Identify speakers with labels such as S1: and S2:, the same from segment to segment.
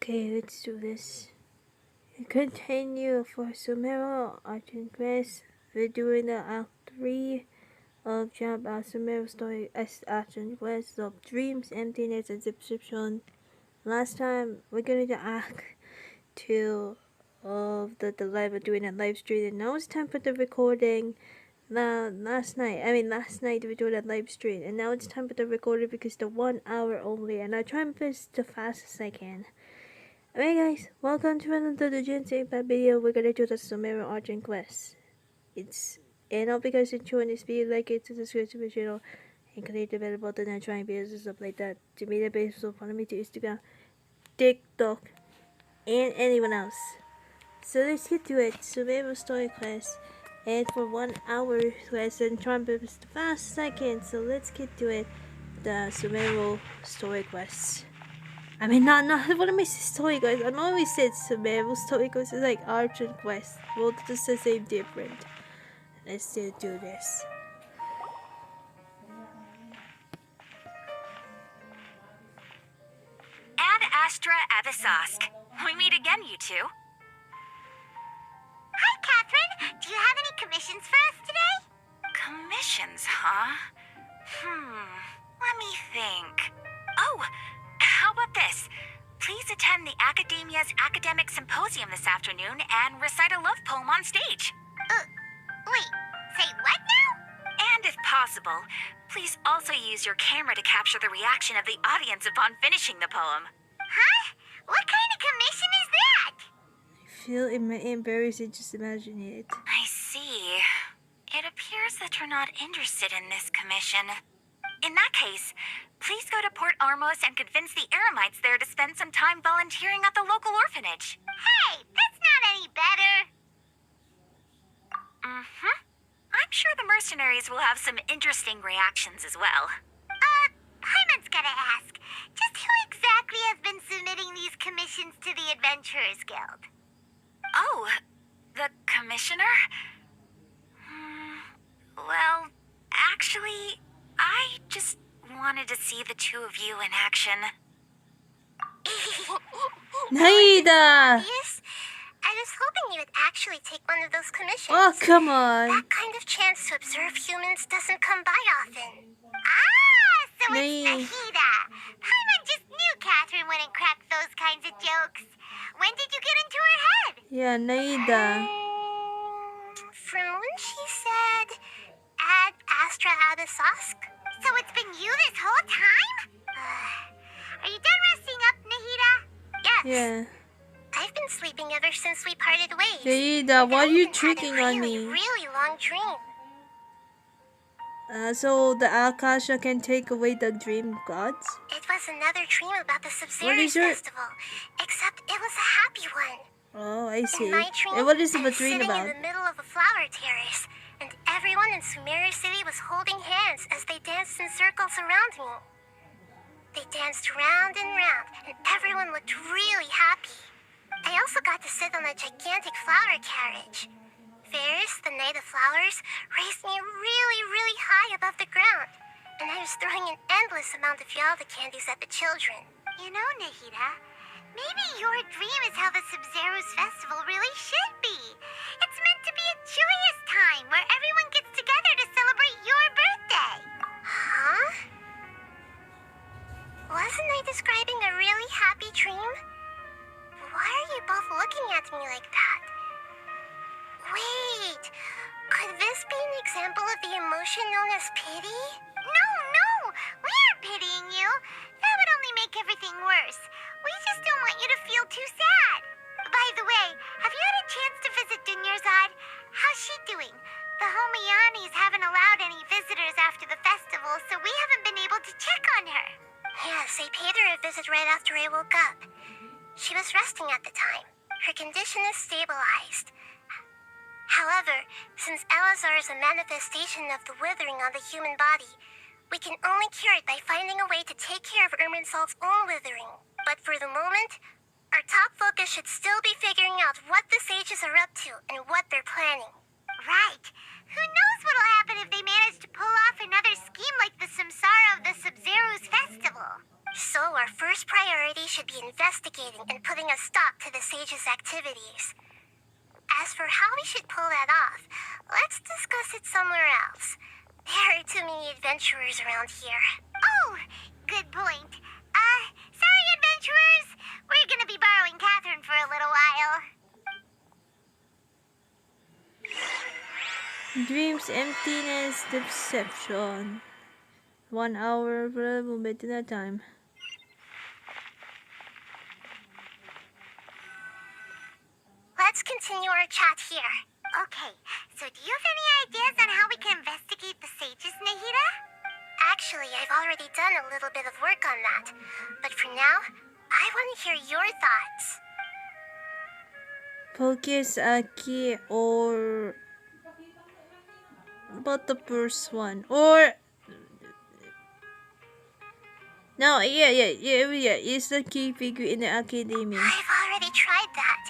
S1: Okay, let's do this. Continue for Sumeru Archon quest. We're doing the Act 3 of Jump Out Sumeru Story as Archon quest of Dreams, Emptiness, and Subscription. Last time, we're gonna do Act 2 of the live, we're doing a live stream, and now it's time for the recording. Last night we did a live stream, and now it's time for the recording because the 1 hour only, and I try and finish the fastest I can. Alright guys, welcome to another Genshin Impact video. We're gonna do the Sumeru Archon quest. And I hope you guys enjoy this video, like it, subscribe to my channel, and click the bell button and try videos and stuff like that. To me the base, so follow me to Instagram, TikTok, and anyone else. So let's get to it. Sumeru story quest. And for 1 hour quest and try and finish the fast second. So let's get to it. The Sumeru story quest. I mean, not what am I saying story quest? I'm always said Sumeru story quest is like Archon quest. Well, it's just the same different. Let's still do this.
S2: Ad Astra Abyssosque. We meet again, you two.
S3: Hi, Catherine. Do you have any commissions for us today?
S2: Commissions, huh? Let me think. Oh, how about this? Please attend the Academia's Academic Symposium this afternoon and recite a love poem on stage.
S3: Wait, say what now?
S2: And if possible, please also use your camera to capture the reaction of the audience upon finishing the poem.
S3: Huh? What kind of commission is that?
S1: I feel embarrassing just imagining it.
S2: I see. It appears that you're not interested in this commission. In that case, please go to Port Armos and convince the Eremites there to spend some time volunteering at the local orphanage.
S3: Hey, that's not any better.
S2: I'm sure the mercenaries will have some interesting reactions as well.
S3: Hyman's gotta ask, just who exactly has been submitting these commissions to the Adventurers Guild?
S2: Oh, the commissioner? Well, actually, I just wanted to see the two of you in action.
S1: Naida!
S3: Yes, I was hoping you would actually take one of those commissions.
S1: Oh, come on.
S3: That kind of chance to observe humans doesn't come by often. So it's Nahida. Hyman just knew Catherine wouldn't crack those kinds of jokes. When did you get into her head?
S1: Yeah, Naida.
S3: From when she said, Ad Astra Abyssosque. So it's been you this whole time? Are you done resting up, Nahida? Yes.
S1: Yeah.
S3: I've been sleeping ever since we parted ways.
S1: Naida, why are you
S3: I
S1: tricking
S3: had a
S1: on
S3: really,
S1: me?
S3: really long dream.
S1: So the Akasha can take away the dream gods?
S3: It was another dream about the
S1: What
S3: Sumeru
S1: is it?
S3: festival, except it was a happy one.
S1: Oh, I see.
S3: In my dream,
S1: And what is
S3: I
S1: the
S3: was
S1: dream
S3: sitting
S1: about?
S3: in the middle of a flower terrace, and everyone in Sumeru City was holding hands as they danced in circles around me. They danced round and round, and everyone looked really happy. I also got to sit on a gigantic flower carriage. Ferris, the Knight of Flowers, raised me really, really high above the ground, and I was throwing an endless amount of Yalda candies at the children. You know, Nahida, maybe your dream is how the Sumeru's festival really should be. It's meant to be a joyous time where everyone gets together to celebrate your birthday. Huh? Wasn't I describing a really happy dream? Why are you both looking at me like that? Wait, could this be an example of the emotion known as pity? No, we aren't pitying you. That would only make everything worse. We just don't want you to feel too sad. By the way, have you had a chance to visit Dunyarzad? How's she doing? The Homianis haven't allowed any visitors after the festival, so we haven't been able to check on her. Yes, I paid her a visit right after I woke up. She was resting at the time. Her condition is stabilized. However, since Elazar is a manifestation of the withering on the human body, we can only cure it by finding a way to take care of Irminsol's own withering. But for the moment, our top focus should still be figuring out what the sages are up to and what they're planning. Right. Who knows what'll happen if they manage to pull off another scheme like the Samsara of the Sub-Zero's festival? So our first priority should be investigating and putting a stop to the sage's activities. As for how we should pull that off, let's discuss it somewhere else. There are too many adventurers around here. Oh, good point. Sorry, adventurers. We're gonna be borrowing Catherine for a little while.
S1: Dreams, emptiness, deception. 1 hour for a moment in a time.
S3: Let's continue our chat here. Okay, so do you have any ideas on how we can investigate the sages, Nahida? Actually, I've already done a little bit of work on that. But for now, I want to hear your thoughts.
S1: Focus, Aki, or... about the first one? Or... No, yeah, it's the key figure in the academia.
S3: I've already tried that.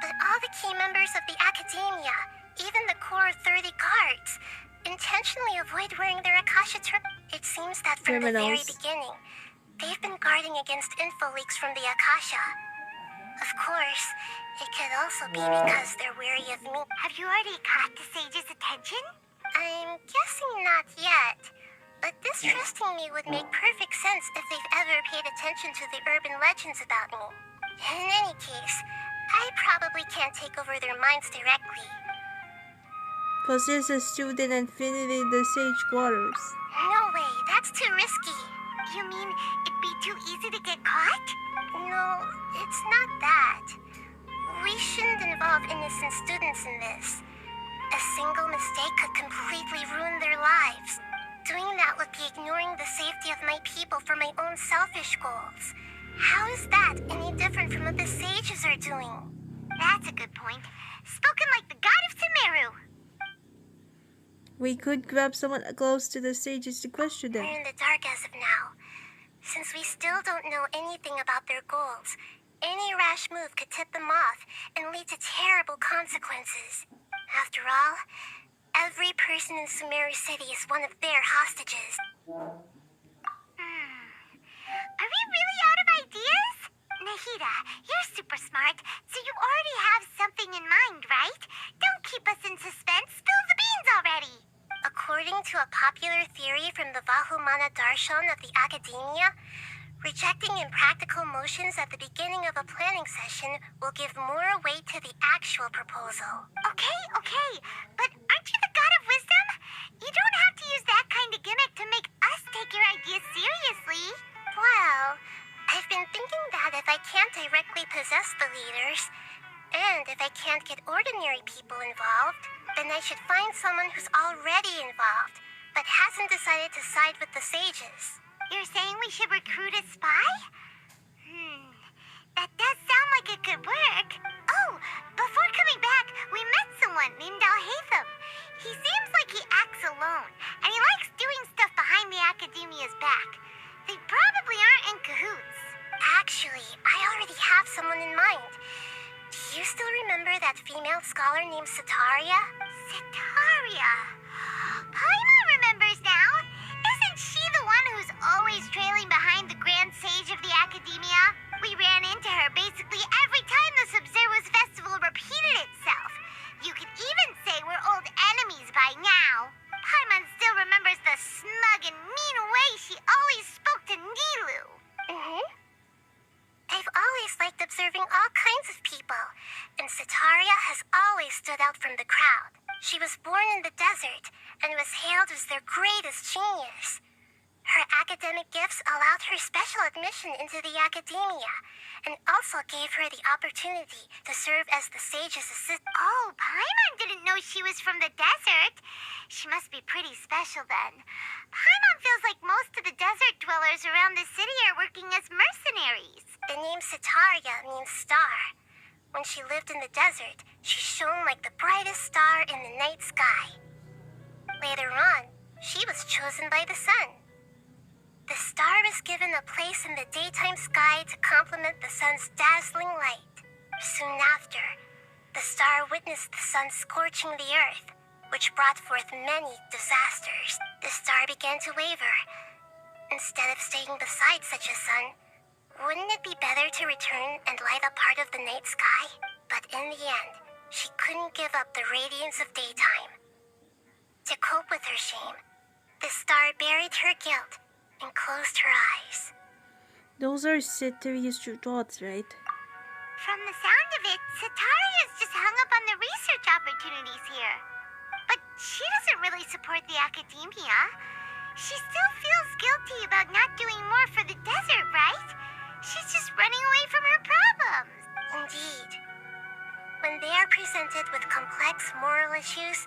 S3: But all the key members of the academia, even the core 30 guards, intentionally avoid wearing their Akasha It seems that from the very beginning, they've been guarding against info leaks from the Akasha. Of course, it could also be because they're wary of me. Have you already caught the sage's attention? I'm guessing not yet. But distrusting me would make perfect sense if they've ever paid attention to the urban legends about me. In any case, I probably can't take over their minds directly.
S1: Possess a student and infiltrate the sage quarters.
S3: No way, that's too risky. You mean it'd be too easy to get caught? No, it's not that. We shouldn't involve innocent students in this. A single mistake could completely ruin their lives. Doing that would be ignoring the safety of my people for my own selfish goals. How is that any different from what the sages are doing? That's a good point. Spoken like the god of Sumeru.
S1: We could grab someone close to the sages to question them.
S3: We're in the dark as of now. Since we still don't know anything about their goals, any rash move could tip them off and lead to terrible consequences. After all, every person in Sumeru City is one of their hostages. Are we really out of ideas? Nahida, you're super smart, so you already have something in mind, right? Don't keep us in suspense. Spill the beans already. According to a popular theory from the Vahumana Darshan of the Academia, rejecting impractical motions at the beginning of a planning session will give more weight to the actual proposal. Okay, but aren't you the god of wisdom? You don't have to use that kind of gimmick to make us take your ideas seriously. Well, I've been thinking that if I can't directly possess the leaders, and if I can't get ordinary people involved, then I should find someone who's already involved, but hasn't decided to side with the sages. You're saying we should recruit a spy? That does sound like it could work. Oh, before coming back, we met someone named Alhaitham. He seems like he acts alone, and he likes doing stuff behind the Academia's back. They probably aren't in cahoots. Actually, I already have someone in mind. Do you still remember that female scholar named Setaria? Setaria? Paimon remembers now. Isn't she the one who's always trailing behind the Grand Sage of the Academia? We ran into her basically every time the Sumeru Festival repeated itself. You could even say we're old enemies by now. Paimon still remembers the smug and mean way she always spoke to Nilu. I've always liked observing all kinds of people, and Setaria has always stood out from the crowd. She was born in the desert and was hailed as their greatest genius. Her academic gifts allowed her special admission into the academia, and also gave her the opportunity to serve as the sage's assistant. Oh, Paimon didn't know she was from the desert. She must be pretty special then. Paimon feels like most of the desert dwellers around the city are working as mercenaries. The name Setaria means star. When she lived in the desert, she shone like the brightest star in the night sky. Later on, she was chosen by the sun. The star was given a place in the daytime sky to complement the sun's dazzling light. Soon after, the star witnessed the sun scorching the earth, which brought forth many disasters. The star began to waver, Instead of staying beside such a sun, wouldn't it be better to return and light up part of the night sky? But in the end, she couldn't give up the radiance of daytime. To cope with her shame, the star buried her guilt and closed her eyes.
S1: Those are Cytherea's true thoughts, right?
S3: From the sound of it, Sataria's just hung up on the research opportunities here. But she doesn't really support the academia. She still feels guilty about not doing more for the desert, right? She's just running away from her problems. Indeed. When they are presented with complex moral issues,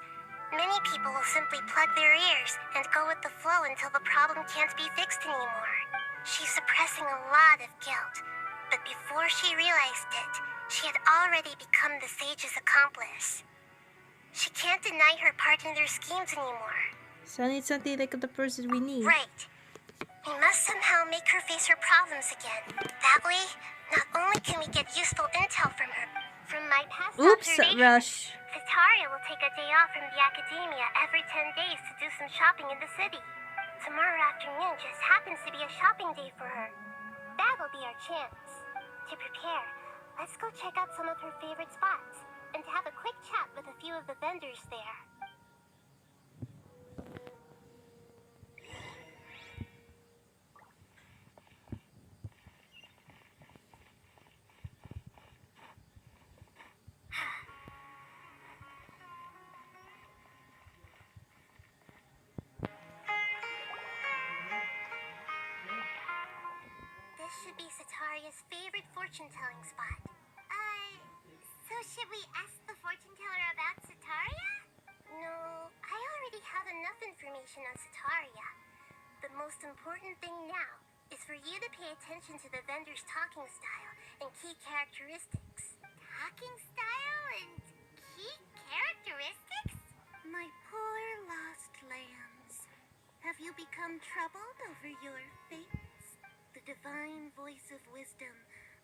S3: many people will simply plug their ears and go with the flow until the problem can't be fixed anymore. She's suppressing a lot of guilt, but before she realized it, she had already become the sage's accomplice. She can't deny her part in their schemes anymore.
S1: Sounding something like the person we need.
S3: Right. We must somehow make her face her problems again. That way, not only can we get useful intel from her, from my past
S1: Oops,
S3: observations,
S1: Rush.
S3: Sataria will take a day off from the academia every 10 days to do some shopping in the city. Tomorrow afternoon just happens to be a shopping day for her. That'll be our chance. To prepare, let's go check out some of her favorite spots and have a quick chat with a few of the vendors there. This should be Sataria's favorite fortune-telling spot. So should we ask the fortune teller about Sataria? No, I already have enough information on Sataria. The most important thing now is for you to pay attention to the vendor's talking style and key characteristics. Talking style and key characteristics? My poor lost lambs. Have you become troubled over your fates? The divine voice of wisdom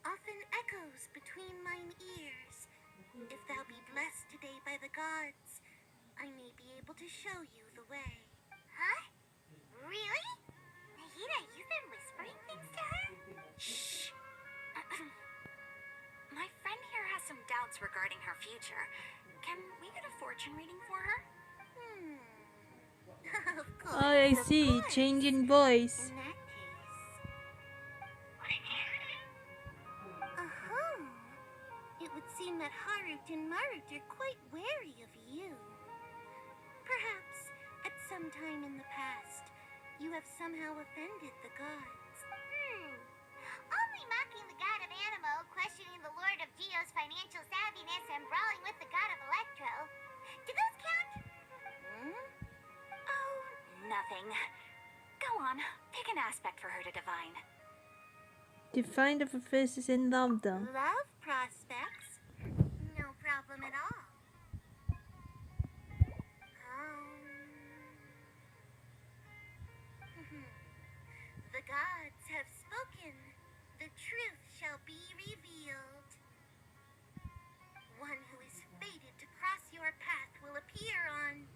S3: often echoes between mine ears. If thou be blessed today by the gods, I may be able to show you the way. Huh? Really? Nahida, you've been whispering things to her?
S2: Shh. My friend here has some doubts regarding her future. Can we get a fortune reading for her?
S3: Of course.
S1: Oh, I
S3: of
S1: see.
S3: course.
S1: Change in voice.
S3: In that case. Uh-huh. It would seem that Harut and Marut are quite wary of you. Perhaps, at some time in the past, you have somehow offended the gods. Only mocking the god of Animo, questioning the lord of Geo's financial savviness, and brawling with the god of Electro. Do those count?
S2: Oh, nothing. Go on, pick an aspect for her to divine.
S1: Define the professors and love them.
S3: Love prospects? No problem at all. The gods have spoken. The truth shall be revealed. One who is fated to cross your path will appear on...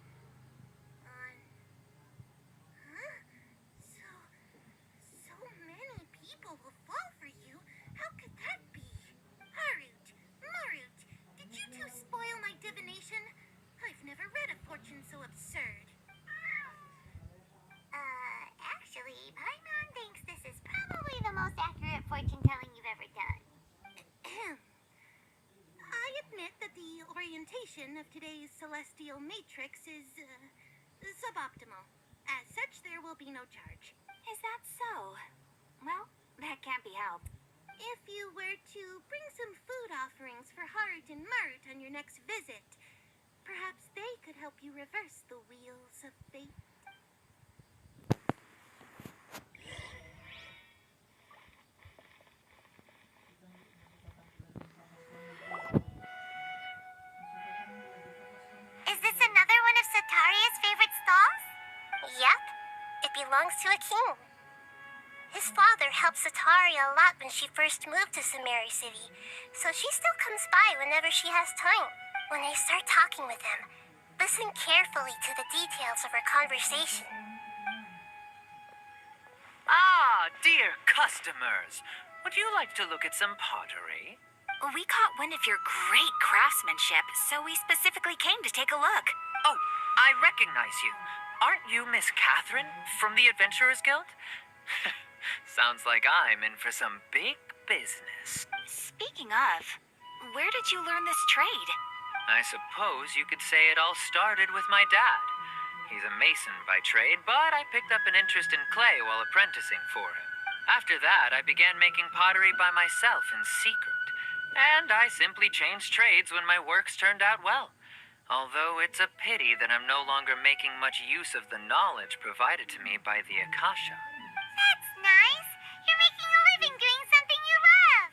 S3: Huh? So many people will fall for you. How could that be? Harut, Marut, did you two spoil my divination? I've never read a fortune so absurd. Actually, Paimon thinks this is probably the most accurate fortune-telling you've ever done. I admit that the orientation of today's celestial matrix is, suboptimal. As such, there will be no charge.
S2: Is that so? Well, that can't be helped.
S3: If you were to bring some food offerings for Harut and Marut on your next visit, perhaps they could help you reverse the wheels of fate. Is this another one of Sataria's favorite stalls? Yep. It belongs to a king. His father helped Sataria a lot when she first moved to Sumeru City, so she still comes by whenever she has time. When I start talking with him, listen carefully to the details of our conversation.
S4: Ah, dear customers. Would you like to look at some pottery?
S2: We caught wind of your great craftsmanship, so we specifically came to take a look.
S4: Oh, I recognize you. Aren't you Miss Catherine from the Adventurers Guild? Sounds like I'm in for some big business.
S2: Speaking of, where did you learn this trade?
S4: I suppose you could say it all started with my dad. He's a mason by trade, but I picked up an interest in clay while apprenticing for him. After that, I began making pottery by myself in secret. And I simply changed trades when my works turned out well. Although it's a pity that I'm no longer making much use of the knowledge provided to me by the Akasha.
S3: That's nice. You're making a living doing something you love.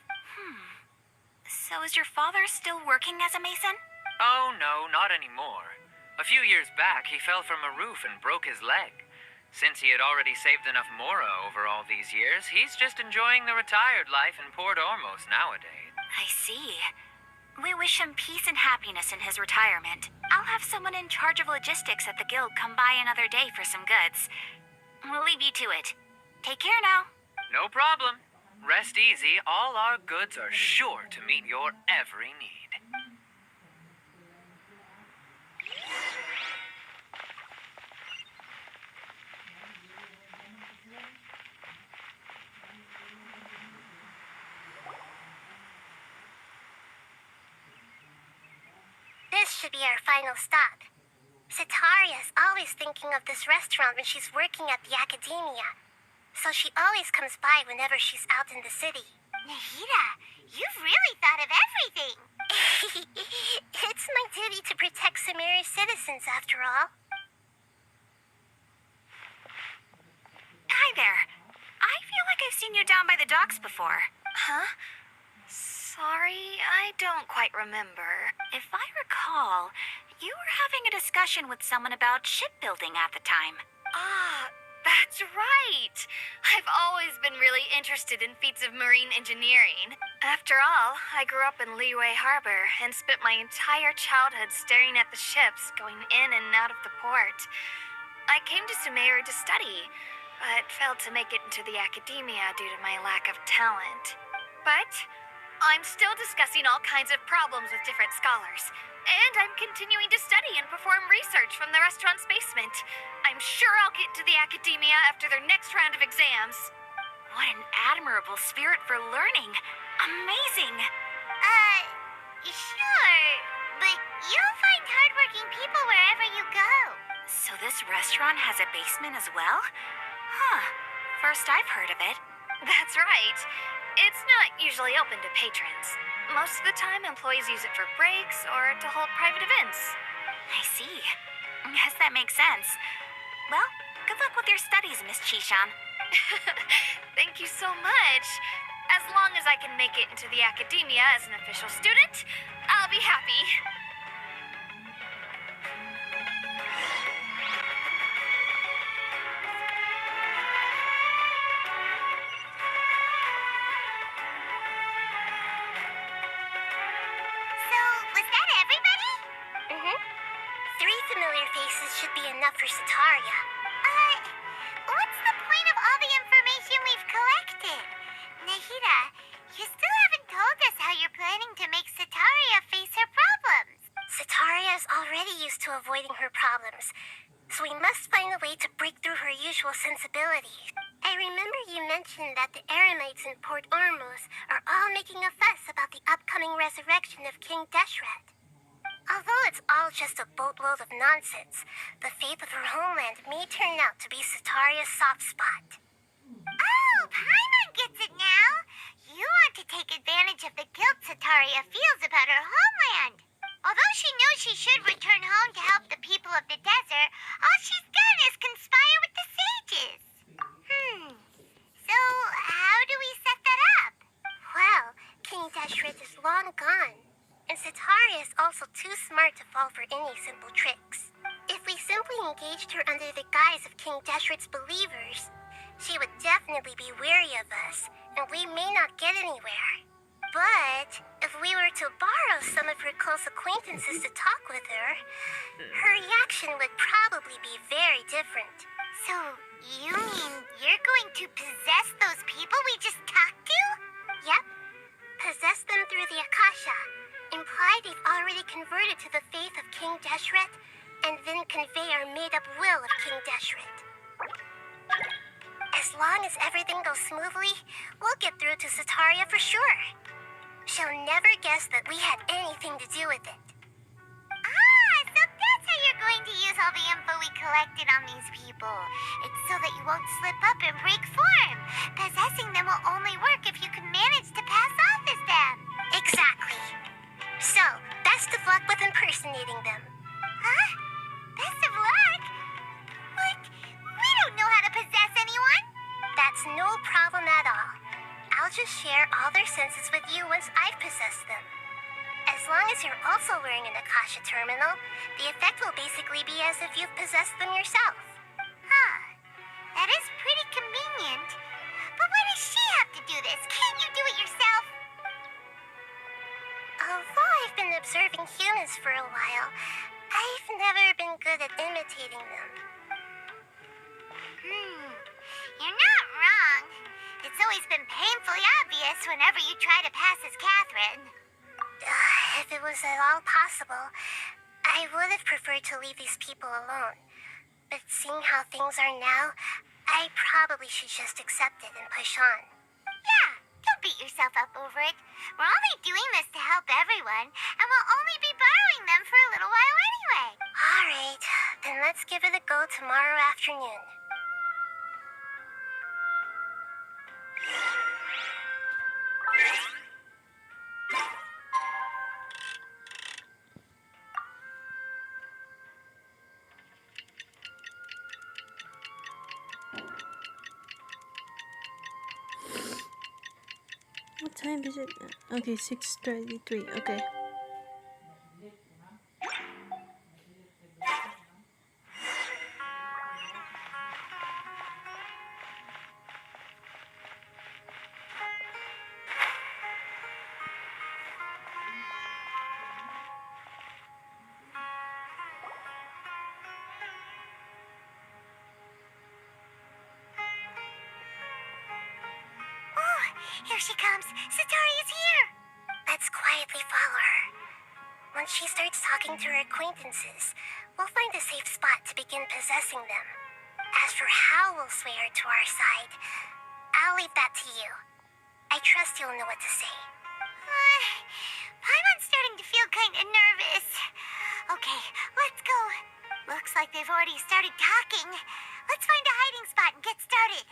S2: So is your father still working as a mason?
S4: Oh no, not anymore. A few years back, he fell from a roof and broke his leg. Since he had already saved enough mora over all these years, he's just enjoying the retired life in Port Ormos nowadays.
S2: I see. We wish him peace and happiness in his retirement. I'll have someone in charge of logistics at the guild come by another day for some goods. We'll leave you to it. Take care now.
S4: No problem. Rest easy. All our goods are sure to meet your every need.
S3: This should be our final stop. Sitaria's always thinking of this restaurant when she's working at the academia. So she always comes by whenever she's out in the city. Nahida, you've really thought of everything. It's my duty to protect Sumeru's citizens, after all.
S2: Hi there. I feel like I've seen you down by the docks before. Huh? Sorry, I don't quite remember. If I recall, you were having a discussion with someone about shipbuilding at the time.
S5: Ah, that's right. I've always been really interested in feats of marine engineering. After all, I grew up in Liyue Harbor and spent my entire childhood staring at the ships going in and out of the port. I came to Sumeru to study, but failed to make it into the academia due to my lack of talent. But I'm still discussing all kinds of problems with different scholars. And I'm continuing to study and perform research from the restaurant's basement. I'm sure I'll get to the academia after their next round of exams.
S2: What an admirable spirit for learning. Amazing.
S3: Sure. But you'll find hardworking people wherever you go.
S2: So this restaurant has a basement as well? Huh. First I've heard of it.
S5: That's right. It's not usually open to patrons. Most of the time, employees use it for breaks or to hold private events.
S2: I see. Guess that makes sense. Well, good luck with your studies, Miss Chishan.
S5: Thank you so much. As long as I can make it into the academia as an official student, I'll be happy.
S3: So, was that everybody? Mm-hmm. 3 familiar faces should be enough for Sitaria. What's the point of all the information we've collected? Nahida, you still haven't told us how you're planning to make Sitaria face her problems. Sitaria is already used to avoiding her problems, so we must find a way to break through her usual sensibilities. I remember you mentioned that the Eremites in Port Ormos are all making a fuss about the upcoming resurrection of King Deshret. Although it's all just a boatload of nonsense, the fate of her homeland may turn out to be Sitaria's soft spot. Oh, Paimon gets it now! You want to take advantage of the guilt Sitaria feels about her homeland. Although she knows she should return home to help the people of the desert, all she's done is conspire with the sages. So how do we set that up? Well, King Deshret is long gone, and Sitaria is also too smart to fall for any simple tricks. If we simply engaged her under the guise of King Deshret's believers, she would definitely be weary of us, and we may not get anywhere. But if we were to borrow some of her close acquaintances to talk with her, her reaction would probably be very different. So, you mean you're going to possess those people we just talked to? Yep. Possess them through the Akasha. Imply they've already converted to the faith of King Deshret, and then convey our made-up will of King Deshret. As long as everything goes smoothly, we'll get through to Sataria for sure. She'll never guess that we had anything to do with it. Ah, so that's how you're going to use all the info we collected on these people. It's so that you won't slip up and break form. Possessing them will only work if you can manage to pass off as them. Exactly. So, best of luck with impersonating them. Huh? Best of luck? But we don't know how to possess anyone. That's no problem at all. I'll just share all their senses with you once I've possessed them. As long as you're also wearing an Akasha terminal, the effect will basically be as if you've possessed them yourself. Huh. That is pretty convenient. But why does she have to do this? Can't you do it yourself? Although I've been observing humans for a while, I've never been good at imitating them. You're not wrong. It's always been painfully obvious whenever you try to pass as Catherine. If it was at all possible, I would have preferred to leave these people alone. But seeing how things are now, I probably should just accept it and push on. Yeah, don't beat yourself up over it. We're only doing this to help everyone, and we'll only be borrowing them for a little while anyway. All right, then let's give it a go tomorrow afternoon.
S1: What time is it now? Okay, 6:33. Okay.
S3: Here she comes. Sataria's here. Let's quietly follow her. Once she starts talking to her acquaintances, we'll find a safe spot to begin possessing them. As for how we'll sway her to our side, I'll leave that to you. I trust you'll know what to say. Paimon's starting to feel kind of nervous. Okay, let's go. Looks like they've already started talking. Let's find a hiding spot and get started.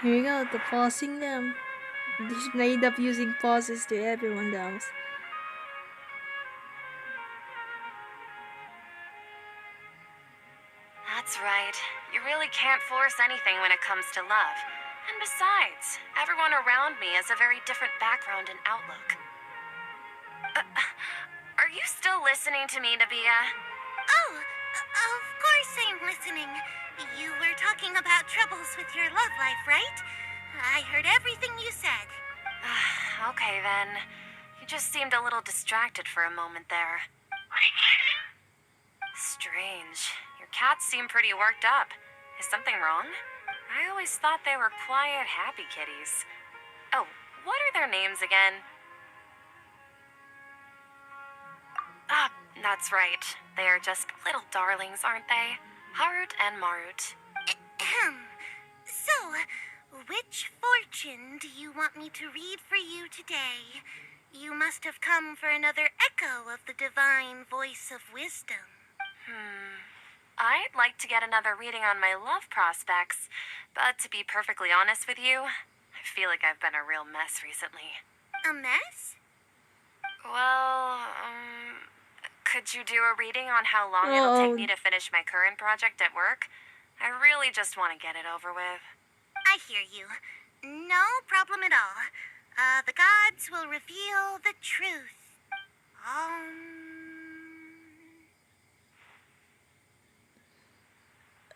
S1: Here you go, the pausing them. They should end up using pauses to everyone else.
S2: That's right. You really can't force anything when it comes to love. And besides, everyone around me has a very different background and outlook. Are you still listening to me, Nabia?
S3: Oh, of course I'm listening. You were talking about troubles with your love life, right? I heard everything you said.
S2: Okay then. You just seemed a little distracted for a moment there. Strange. Your cats seem pretty worked up. Is something wrong? I always thought they were quiet, happy kitties. Oh, what are their names again? Ah, that's right. They are just little darlings, aren't they? Harut and Marut.
S3: So, which fortune do you want me to read for you today? You must have come for another echo of the divine voice of wisdom.
S2: I'd like to get another reading on my love prospects, but to be perfectly honest with you, I feel like I've been a real mess recently.
S3: A mess?
S2: Well, could you do a reading on how long it'll take me to finish my current project at work? I really just want to get it over with.
S3: I hear you. No problem at all. The gods will reveal the truth.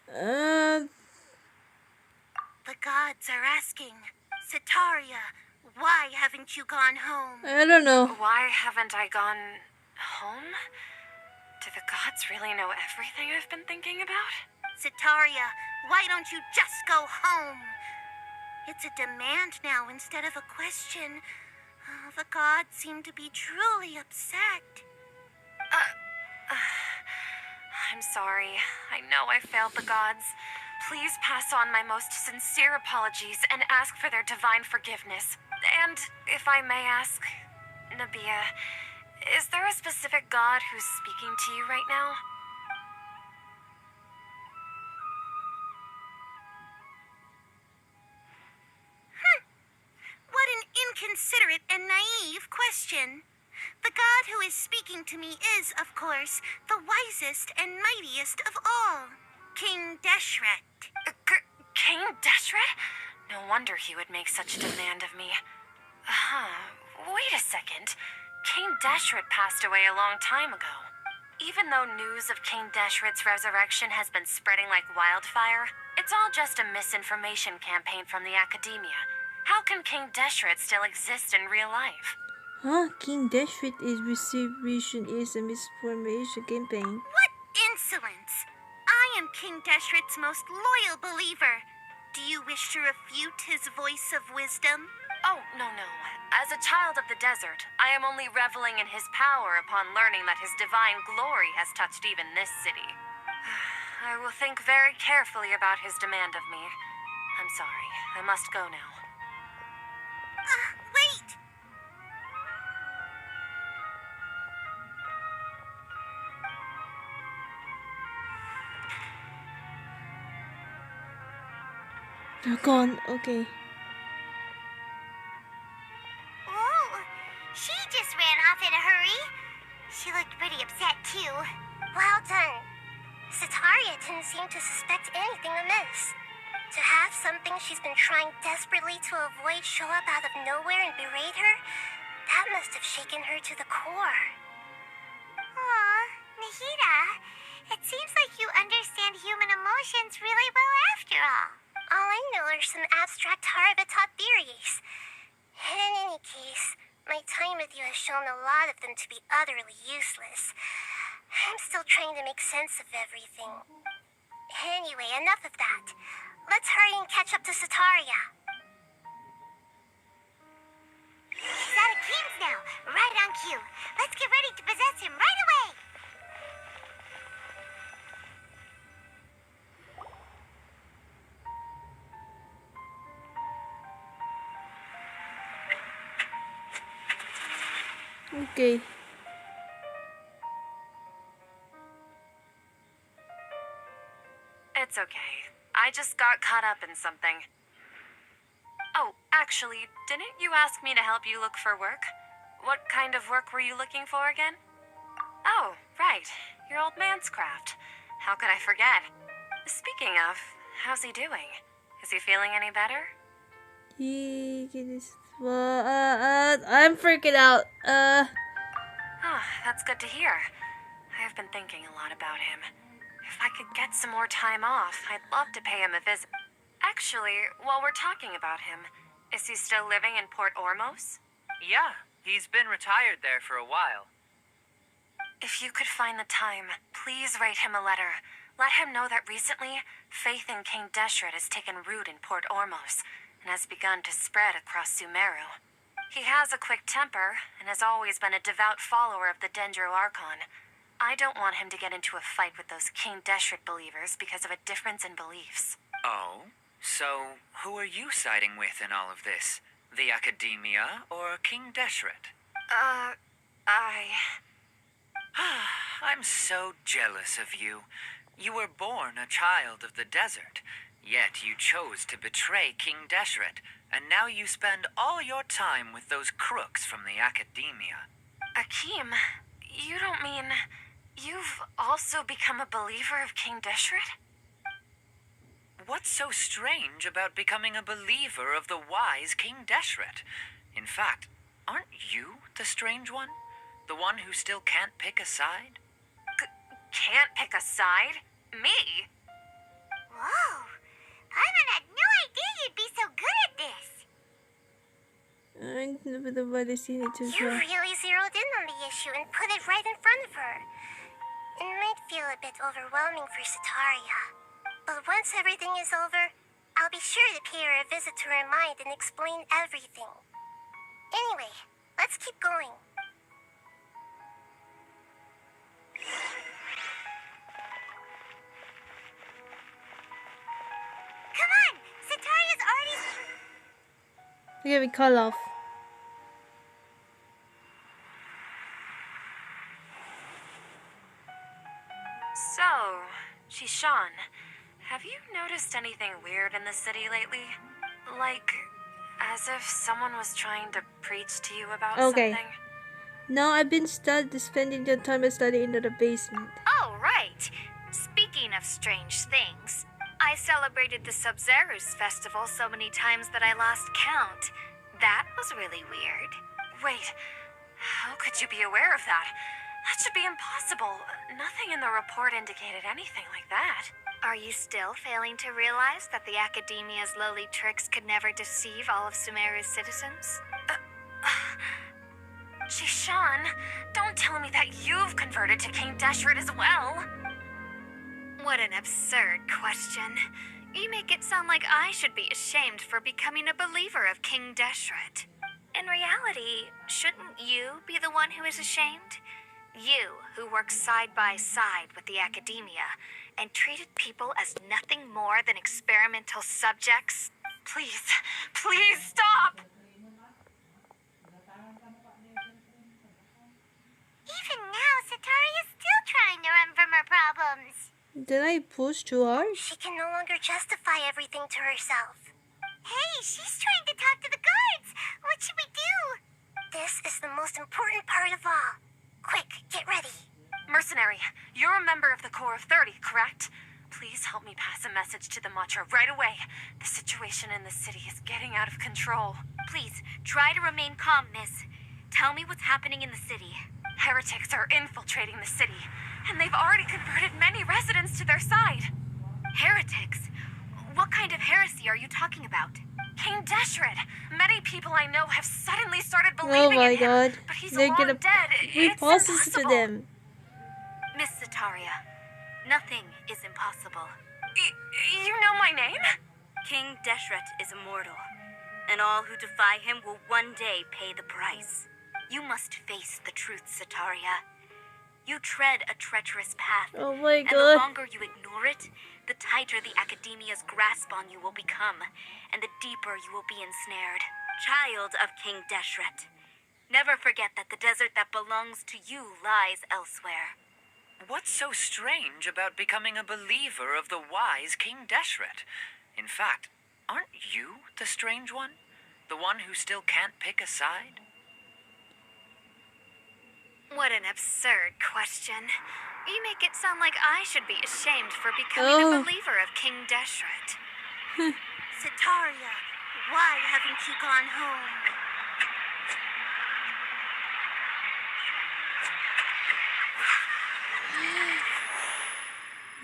S1: Uh,
S3: The gods are asking, Setaria, why haven't you gone home?
S1: I don't know.
S5: Why haven't I gone home? Do the gods really know everything I've been thinking about?
S3: Setaria, why don't you just go home? It's a demand now instead of a question. Oh, the gods seem to be truly upset.
S5: I'm sorry. I know I failed the gods. Please pass on my most sincere apologies and ask for their divine forgiveness. And if I may ask, Nabia, is there a specific god who's speaking to you right now?
S3: What an inconsiderate and naive question. The god who is speaking to me is, of course, the wisest and mightiest of all, King Deshret.
S5: King Deshret? No wonder he would make such a demand of me. Wait a second. King Deshret passed away a long time ago. Even though news of King Deshret's resurrection has been spreading like wildfire, it's all just a misinformation campaign from the academia. How can King Deshret still exist in real life?
S1: Huh? King Deshret is distribution is a misinformation campaign.
S3: What insolence! I am King Deshret's most loyal believer. Do you wish to refute his voice of wisdom?
S5: Oh, no. As a child of the desert, I am only reveling in his power upon learning that his divine glory has touched even this city. I will think very carefully about his demand of me. I'm sorry. I must go now.
S3: Wait!
S1: They're gone. Okay.
S3: Oh, she just ran off in a hurry. She looked pretty upset, too. Well done. Setaria didn't seem to suspect anything amiss. To have something she's been trying desperately to avoid show up out of nowhere and berate her, that must have shaken her to the core. Aw, Nahida, it seems like you understand human emotions really well after all. All I know are some abstract Harabatot theories. In any case, my time with you has shown a lot of them to be utterly useless. I'm still trying to make sense of everything. Anyway, enough of that. Let's hurry and catch up to Setaria. He's out of King's now, right on cue. Let's get ready to possess him right away.
S1: Okay.
S5: It's okay. I just got caught up in something. Oh, actually, didn't you ask me to help you look for work? What kind of work were you looking for again? Oh, right. Your old man's craft. How could I forget? Speaking of, how's he doing? Is he feeling any better?
S1: I'm freaking out.
S5: Oh, that's good to hear. I've been thinking a lot about him. If I could get some more time off, I'd love to pay him a visit. Actually, while we're talking about him, is he still living in Port Ormos?
S4: Yeah, he's been retired there for a while.
S5: If you could find the time, please write him a letter. Let him know that recently, faith in King Deshret has taken root in Port Ormos and has begun to spread across Sumeru. He has a quick temper and has always been a devout follower of the Dendro Archon. I don't want him to get into a fight with those King Deshret believers because of a difference in beliefs.
S4: Oh? So, who are you siding with in all of this? The Academia or King Deshret? I'm so jealous of you. You were born a child of the desert, yet you chose to betray King Deshret, and now you spend all your time with those crooks from the Academia.
S5: Akeem, you don't mean you've also become a believer of King Deshret?
S4: What's so strange about becoming a believer of the wise King Deshret? In fact, aren't you the strange one? The one who still can't pick a side?
S5: Can't pick a side? Me?
S1: I never know why they seen it as
S3: You
S1: well.
S3: really zeroed in on the issue and put it right in front of her. It might feel a bit overwhelming for Sataria. But once everything is over, I'll be sure to pay her a visit to her mind and explain everything. Anyway, let's keep going. Come on! Sataria's already...
S1: Okay, we call off.
S2: So, Shishan, have you noticed anything weird in the city lately? Like, as if someone was trying to preach to you about
S1: Okay.
S2: something?
S1: Now I've been spending the time studying in the basement.
S5: Oh, right. Speaking of strange things, I celebrated the Sub-Zerus festival so many times that I lost count. That was really weird.
S2: Wait, how could you be aware of that? That should be impossible. Nothing in the report indicated anything like that.
S5: Are you still failing to realize that the Academia's lowly tricks could never deceive all of Sumeru's citizens?
S2: Shishan, don't tell me that you've converted to King Deshret as well.
S5: What an absurd question. You make it sound like I should be ashamed for becoming a believer of King Deshret. In reality, shouldn't you be the one who is ashamed? You, who worked side by side with the Academia and treated people as nothing more than experimental subjects.
S2: Please, please stop!
S3: Even now, Sataria's still trying to run from her problems.
S1: Did I push too hard?
S3: She can no longer justify everything to herself. Hey, she's trying to talk to the guards. What should we do? This is the most important part of all. Quick, get ready.
S2: Mercenary, you're a member of the Corps of 30, correct? Please help me pass a message to the Matra right away. The situation in the city is getting out of control.
S5: Please, try to remain calm, miss. Tell me what's happening in the city.
S2: Heretics are infiltrating the city, and they've already converted many residents to their side.
S5: Heretics? What kind of heresy are you talking about?
S2: King Deshret. Many people I know have suddenly started
S1: Oh
S2: believing
S1: my
S2: in him,
S1: god.
S2: but he's
S1: They're
S2: long
S1: gonna
S2: dead.
S1: read
S2: It's
S1: pauses to
S2: impossible.
S1: them.
S5: Miss Sataria, nothing is impossible.
S2: You know my name?
S6: King Deshret is immortal, and all who defy him will one day pay the price. You must face the truth, Sataria. You tread a treacherous path,
S1: Oh my
S6: and the
S1: god.
S6: longer you ignore it, the tighter the Academia's grasp on you will become, and the deeper you will be ensnared. Child of King Deshret, never forget that the desert that belongs to you lies elsewhere.
S4: What's so strange about becoming a believer of the wise King Deshret? In fact, aren't you the strange one? The one who still can't pick a side?
S5: What an absurd question. You make it sound like I should be ashamed for becoming a believer of King Deshret.
S3: Sataria, why haven't you gone home?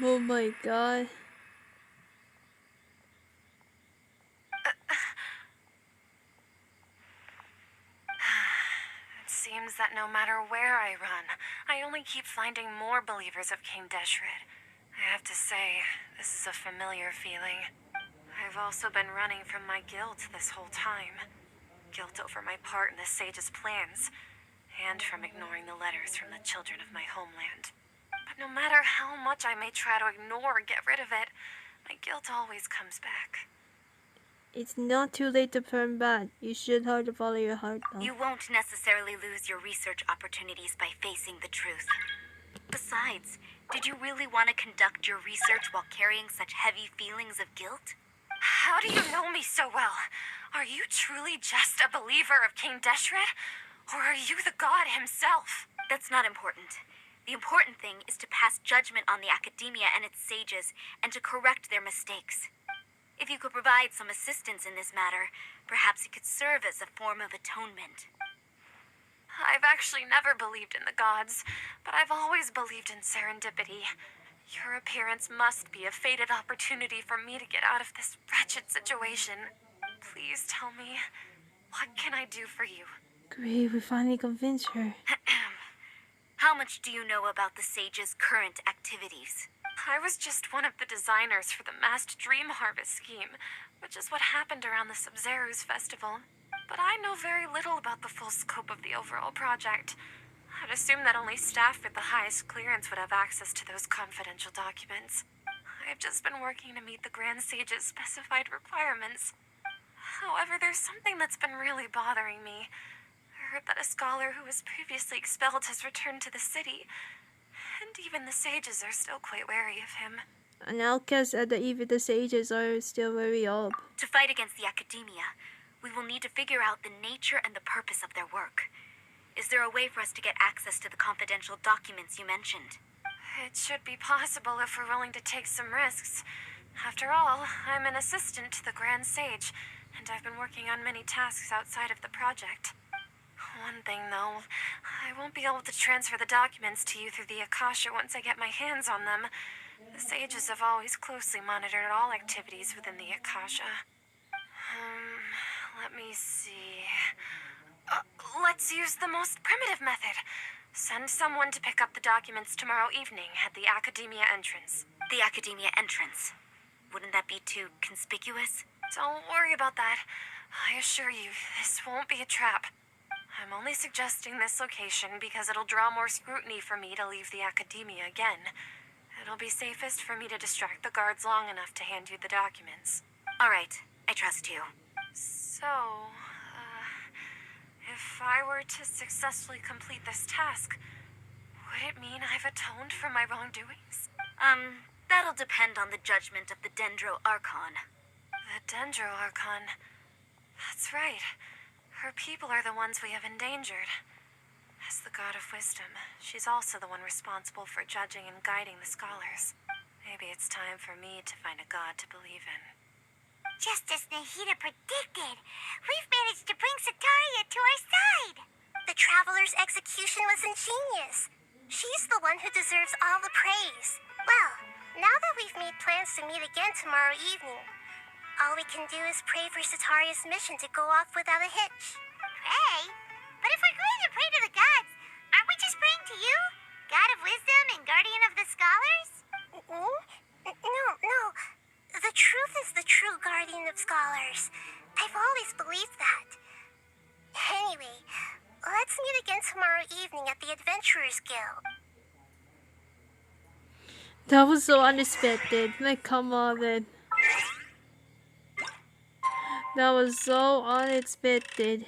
S1: Oh my god.
S2: It seems that no matter where I run, I only keep finding more believers of King Deshret. I have to say, this is a familiar feeling. I've also been running from my guilt this whole time. Guilt over my part in the sage's plans, and from ignoring the letters from the children of my homeland. But no matter how much I may try to ignore or get rid of it, my guilt always comes back.
S1: It's not too late to turn back. You should hard to follow your heart though.
S6: You won't necessarily lose your research opportunities by facing the truth. Besides, did you really want to conduct your research while carrying such heavy feelings of guilt?
S2: How do you know me so well? Are you truly just a believer of King Deshret? Or are you the god himself?
S6: That's not important. The important thing is to pass judgment on the Academia and its sages, and to correct their mistakes. If you could provide some assistance in this matter, perhaps it could serve as a form of atonement.
S2: I've actually never believed in the gods, but I've always believed in serendipity. Your appearance must be a fated opportunity for me to get out of this wretched situation. Please tell me,
S5: What can I do for you?
S1: Great, we finally convinced her.
S6: How much do you know about the Sage's current activities?
S5: I was just one of the designers for the masked dream harvest scheme, which is what happened around the Sub-Zero's festival. But I know very little about the full scope of the overall project. I'd assume that only staff with the highest clearance would have access to those confidential documents. I've just been working to meet the Grand Sage's specified requirements. However, there's something that's been really bothering me. I heard that a scholar who was previously expelled has returned to the city, and even the sages are still quite wary of him.
S1: An outcast said that even the sages are still very up.
S6: To fight against the academia, we will need to figure out the nature and the purpose of their work. Is there a way for us to get access to the confidential documents you mentioned?
S5: It should be possible if we're willing to take some risks. After all, I'm an assistant to the Grand Sage, and I've been working on many tasks outside of the project. One thing, though, I won't be able to transfer the documents to you through the Akasha once I get my hands on them. The sages have always closely monitored all activities within the Akasha. Let me see. Let's use the most primitive method. Send someone to pick up the documents tomorrow evening at the Academia entrance.
S6: The Academia entrance. Wouldn't that be too conspicuous?
S5: Don't worry about that. I assure you, this won't be a trap. I'm only suggesting this location because it'll draw more scrutiny for me to leave the Academia again. It'll be safest for me to distract the guards long enough to hand you the documents.
S6: All right, I trust you.
S5: So, if I were to successfully complete this task, would it mean I've atoned for my wrongdoings?
S6: That'll depend on the judgment of the Dendro Archon.
S5: The Dendro Archon. That's right. Her people are the ones we have endangered. As the god of wisdom, she's also the one responsible for judging and guiding the scholars. Maybe it's time for me to find a god to believe in.
S3: Just as Nahida predicted, we've managed to bring Sataria to our side. The Traveler's execution was ingenious. She's the one who deserves all the praise. Well, now that we've made plans to meet again tomorrow evening, all we can do is pray for Sataria's mission to go off without a hitch. Pray? But if we're going to pray to the gods, aren't we just praying to you? God of wisdom and guardian of the scholars? No. The truth is the true guardian of scholars. I've always believed that. Anyway, let's meet again tomorrow evening at the Adventurers Guild.
S1: That was so unexpected. Like, come on, man. That was so unexpected.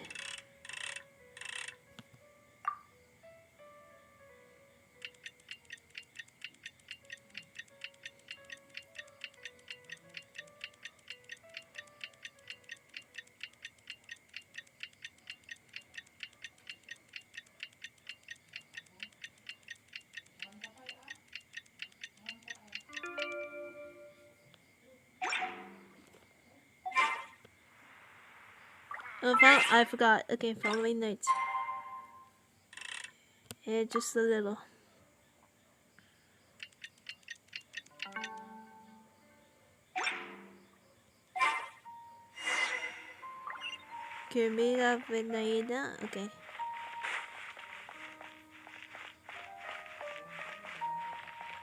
S1: Oh, well, I forgot. Okay, following notes. Yeah, just a little. Okay, meet up with Naida. Okay.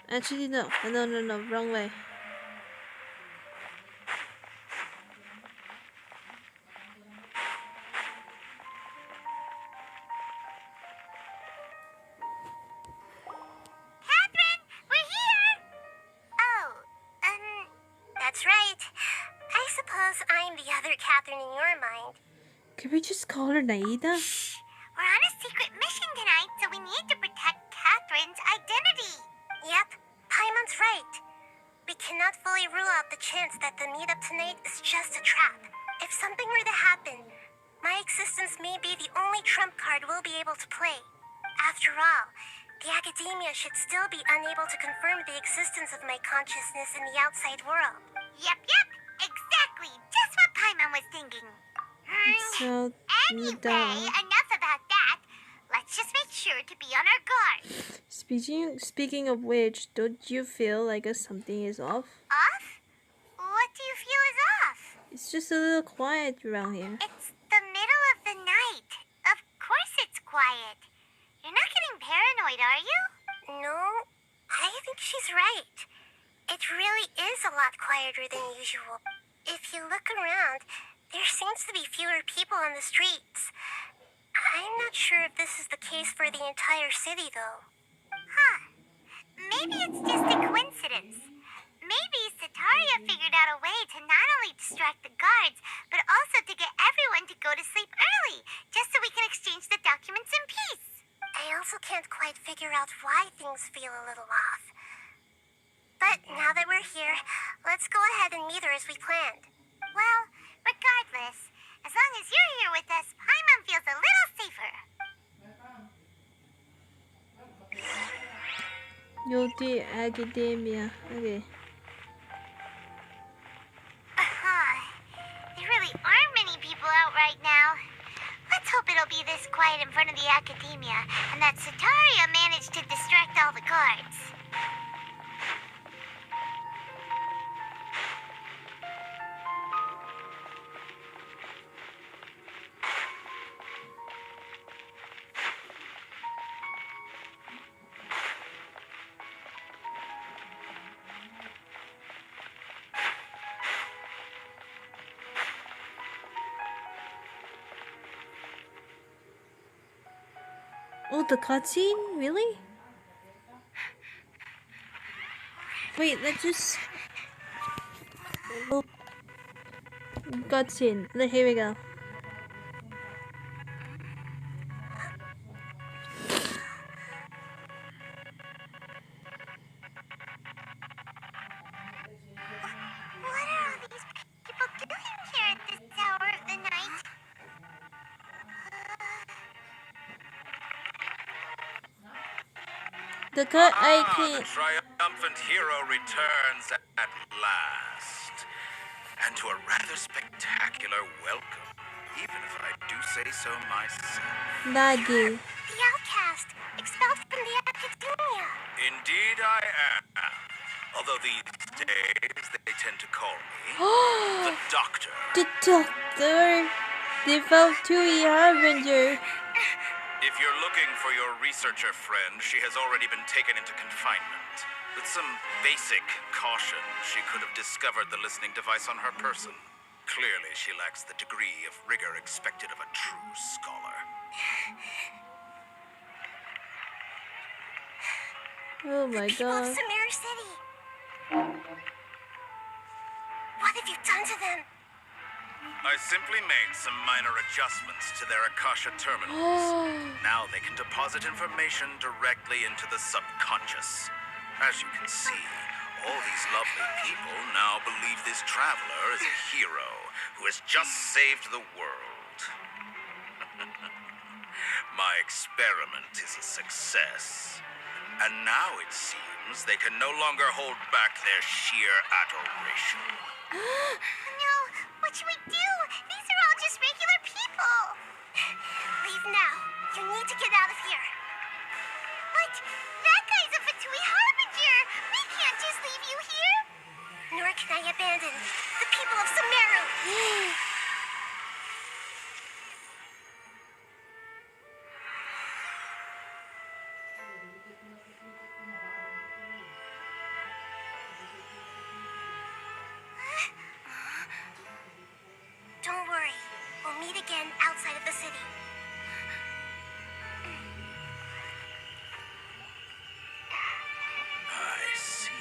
S1: Actually, no. No. Wrong way.
S3: Catherine, we're here! Oh, that's right. I suppose I'm the other Catherine in your mind.
S1: Can we just call her Naida?
S3: We're on a secret mission tonight, so we need to protect Catherine's identity. Yep, Paimon's right. We cannot fully rule out the chance that the meetup tonight is just a trap. If something were to happen, my existence may be the only trump card we'll be able to play. After all, the academia should still be unable to confirm the existence of my consciousness in the outside world. Yep, exactly. Just what Paimon was thinking.
S1: So,
S3: Anyway, enough about that. Let's just make sure to be on our guard.
S1: Speaking of which, don't you feel like something is off?
S3: Off? What do you feel is off?
S1: It's just a little quiet around here.
S3: It's the middle of You're not getting paranoid, are you? No, I think she's right. It really is a lot quieter than usual. If you look around, there seems to be fewer people on the streets. I'm not sure if this is the case for the entire city, though. Huh. Maybe it's just a coincidence. Maybe Sataria figured out a way to not only distract the guards, but also to get everyone to go to sleep early, just so we can exchange the documents in peace. I also can't quite figure out why things feel a little off. But now that we're here, let's go ahead and meet her as we planned. Well, regardless, as long as you're here with us, Paimon feels a little safer.
S1: Guilty Academia. Okay.
S3: There really aren't many people out right now. Let's hope it'll be this quiet in front of the academia, and that Sataria managed to distract all the guards.
S1: Oh, the cutscene? Really? Wait, let's just... Oh. Cutscene. Here we go.
S3: What are all these people doing here at this hour of the night?
S1: The cut I
S7: The
S1: can't...
S7: triumphant hero returns at last. And to a rather spectacular welcome, even if I do say so myself.
S1: Laggy.
S3: The outcast, expelled from the academia.
S7: Indeed I am. Although these days they tend to call me the Doctor.
S1: The Doctor! Default to the Harbinger.
S7: If you're looking for your researcher friend, she has already been taken into confinement. With some basic caution, she could have discovered the listening device on her person. Clearly, she lacks the degree of rigor expected of a true scholar.
S1: Oh my
S3: People of
S1: god.
S3: Sumeru City. What have you done to them?
S7: I simply made some minor adjustments to their Akasha terminals. Now they can deposit information directly into the subconscious. As you can see, all these lovely people now believe this traveler is a hero who has just saved the world. My experiment is a success. And now it seems they can no longer hold back their sheer adoration.
S3: No, what should we do? These are all just regular people. Leave now. You need to get out of here. But that guy's a Fatui Harbinger. We can't just leave you here. Nor can I abandon the people of Sumeru. Don't worry. We'll meet again outside of the city.
S7: I see.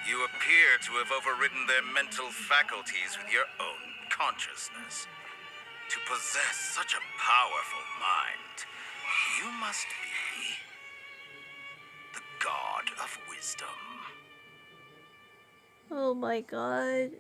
S7: You appear to have overridden their mental faculties with your own consciousness. To possess such a powerful mind, you must be the god of wisdom.
S1: Oh my god.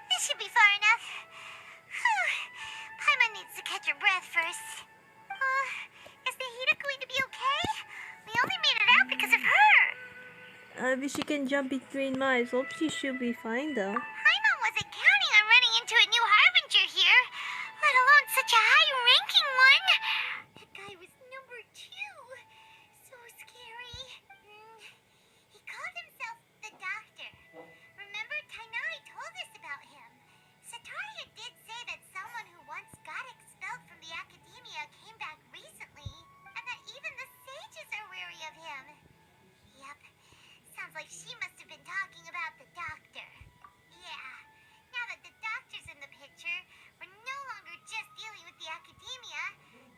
S3: This should be far enough. Whew. Paimon needs to catch her breath first.
S1: Maybe she can jump between mines. Hope she should be fine though.
S3: Paimon wasn't counting on running into a new Harbinger here, let alone such a high-ranking one. That guy was number 2. So scary. He called himself the Doctor. Remember, Tainari told us about him. Sataria did say that someone who once got expelled from the Academia came back recently, and that even the sages are wary of him. Yep. Sounds like she must have been talking about the Doctor. Yeah. Now that the Doctor's in the picture, we're no longer just dealing with the Academia.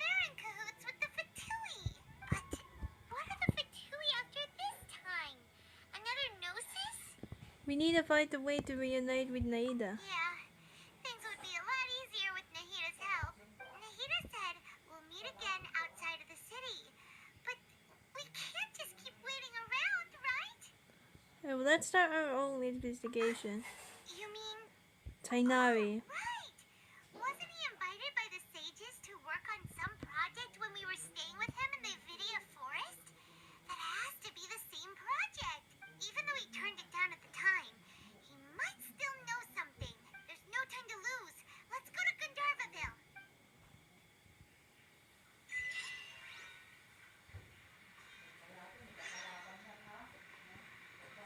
S3: They're in cahoots with the Fatui. But what are the Fatui after this time? Another Gnosis?
S1: We need to find a way to reunite with Naida.
S3: Yeah. Things would be a lot easier with Nahida's help. Nahida said we'll meet again outside of the city. But we can't just keep waiting around, right?
S1: Oh, let's start our own investigation.
S3: You mean...
S1: Tainari.
S3: Right! Wasn't he invited by the sages to work on some project when we were staying with him in the Vidia forest? That has to be the same project. Even though he turned it down at the time, he might still know something. There's no time to lose. Let's go to Gandharvaville.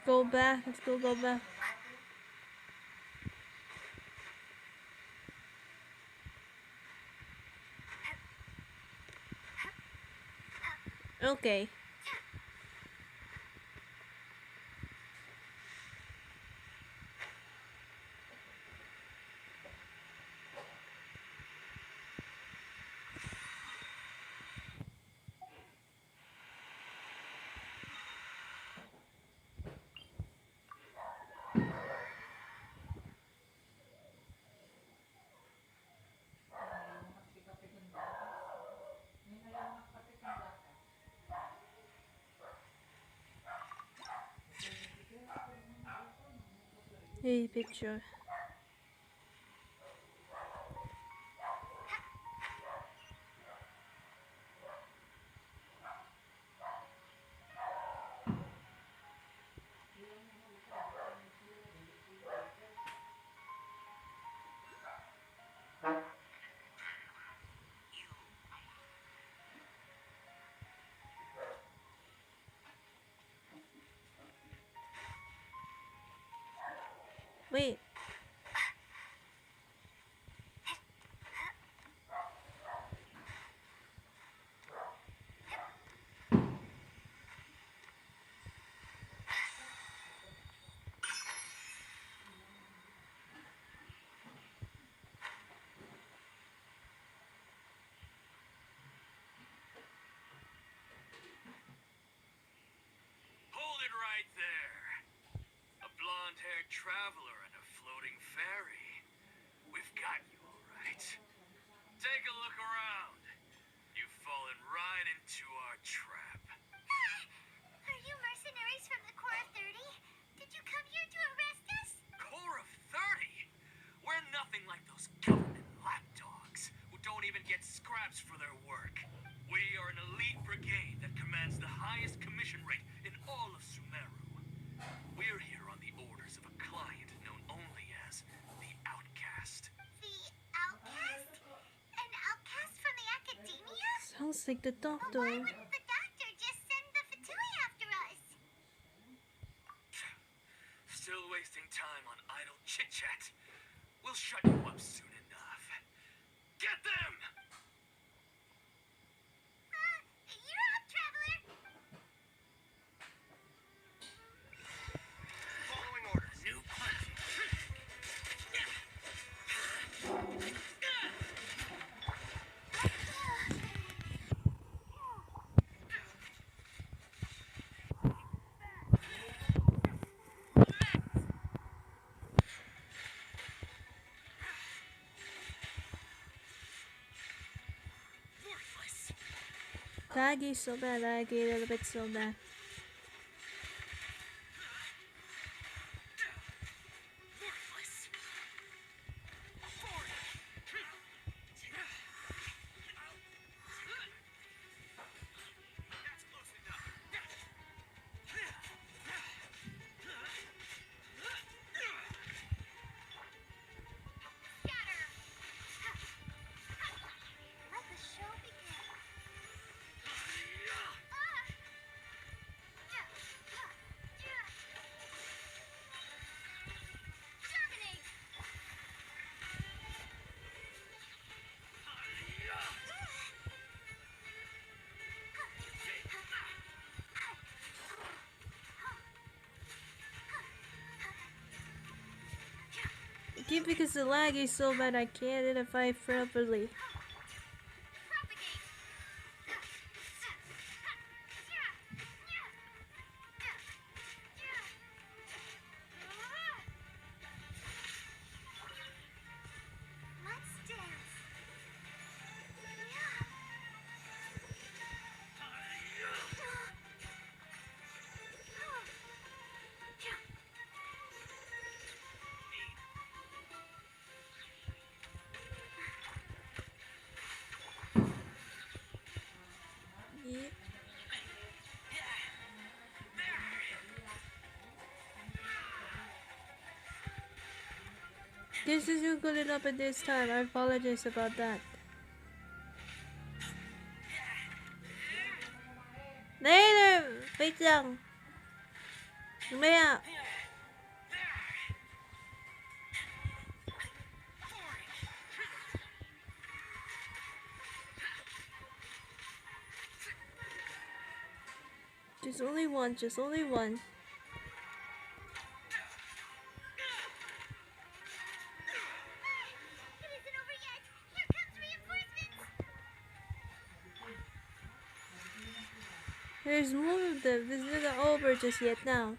S1: Go back. Let's go back. Okay. Hey, picture. Wait.
S8: Hold it right there. A blonde-haired traveler and a floating ferry. We've got you all right. Take a look around. You've fallen right into our trap.
S3: Are you mercenaries from the Core of 30? Did you come here to arrest us?
S8: Core of 30? We're nothing like those government lapdogs who don't even get scraps for their work. We are an elite brigade that commands the highest commission rate in all of Sumeru. We're here on the orders of a client known only as the Outcast.
S3: The Outcast? An outcast from the Academia?
S1: Sounds like the
S3: But why
S1: Doctor.
S3: wouldn't the Doctor just send the Fatui after us?
S8: Still wasting time on idle chit-chat. We'll shut you up soon enough. Get them!
S3: You're up, Traveler.
S8: Following orders. New punch.
S1: Laggy so bad, laggy a little bit so bad. keep because the lag is so bad I can't identify properly.
S3: Let's dance.
S1: Yeah. This isn't good enough at this time. I apologize about that. Later! Wait lang. Mamaya. Just only one, just only one.
S3: It isn't over yet. Here comes reinforcements.
S1: There's more of them. This isn't over just yet now.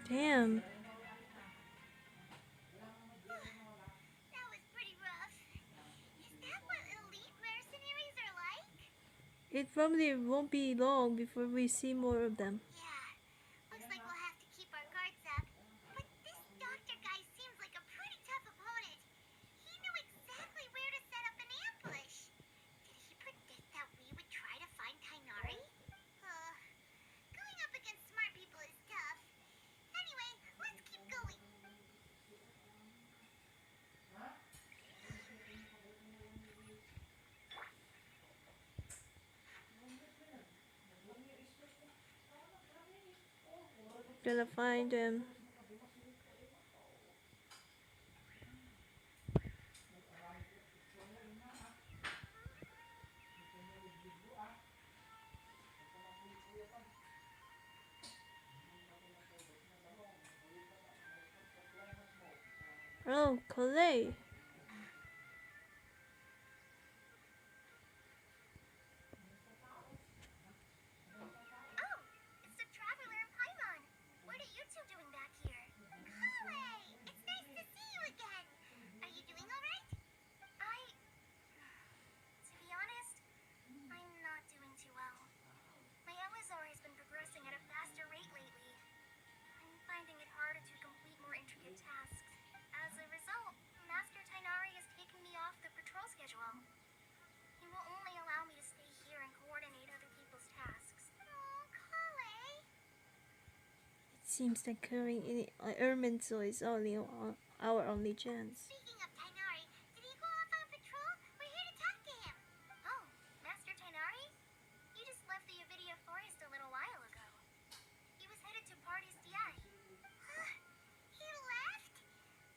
S1: Damn.
S3: That was pretty rough. Is that what elite mercenaries are like?
S1: It probably won't be long before we see more of them.
S3: Yeah. Looks like we'll have to keep our guards up. But this doctor guy seems like a pretty tough opponent. He knew exactly where to set up an ambush. Did he predict that we would try to find Tainari? Going up against smart people is tough. Anyway, let's keep going.
S1: Gonna find him. Oh, Calais.
S3: Oh, it's the Traveler and Paimon. What are you two doing back here? Calais, it's nice to see you again. Are you doing all right? To be honest, I'm not doing too well. My Elazar has been progressing at a faster rate lately. I'm finding it harder to complete more intricate tasks. As a result, Master Tainari has taken me off the patrol schedule. He will only allow me to stay here and coordinate other people's tasks. Oh, Calais.
S1: It seems that carrying any Erminso is only our only chance.
S3: Speaking of Tainari, did he go off on patrol? We're here to talk to him. Oh, Master Tainari? You just left the Avidia Forest a little while ago. He was headed to Party's DI. He left?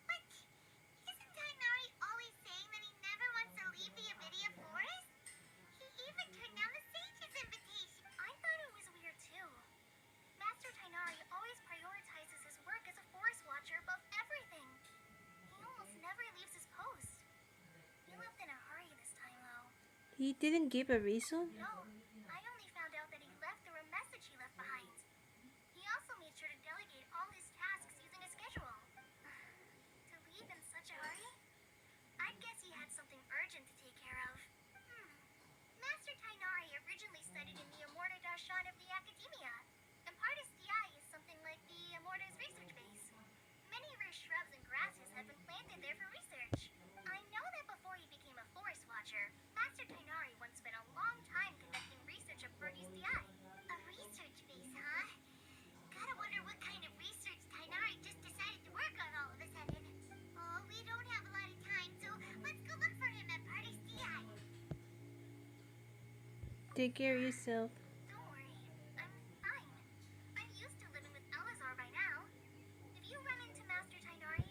S3: But isn't Tainari always saying that he never wants to leave the Avidia Forest? He even turned down the Sage's invitation. I thought it was weird too. Master Tainari always prioritizes his work as a forest watcher above everything. He almost never leaves his post. He left in a hurry this time, though.
S1: He didn't give a reason?
S3: No, I only found out that he left through a message he left behind. He also made sure to delegate all his tasks using a schedule. To leave in such a hurry? I guess he had something urgent to take care of. Master Tainari originally studied in the Immorta Darshan of the Academia. And Partis DI is something like the Immorta's research base. Many rare shrubs and grasses have been planted there for research. I know that before he became a forest watcher, Master
S1: take care of yourself.
S3: Don't worry, I'm fine. I'm used to living with Elazar by now. If you run into Master Tainari,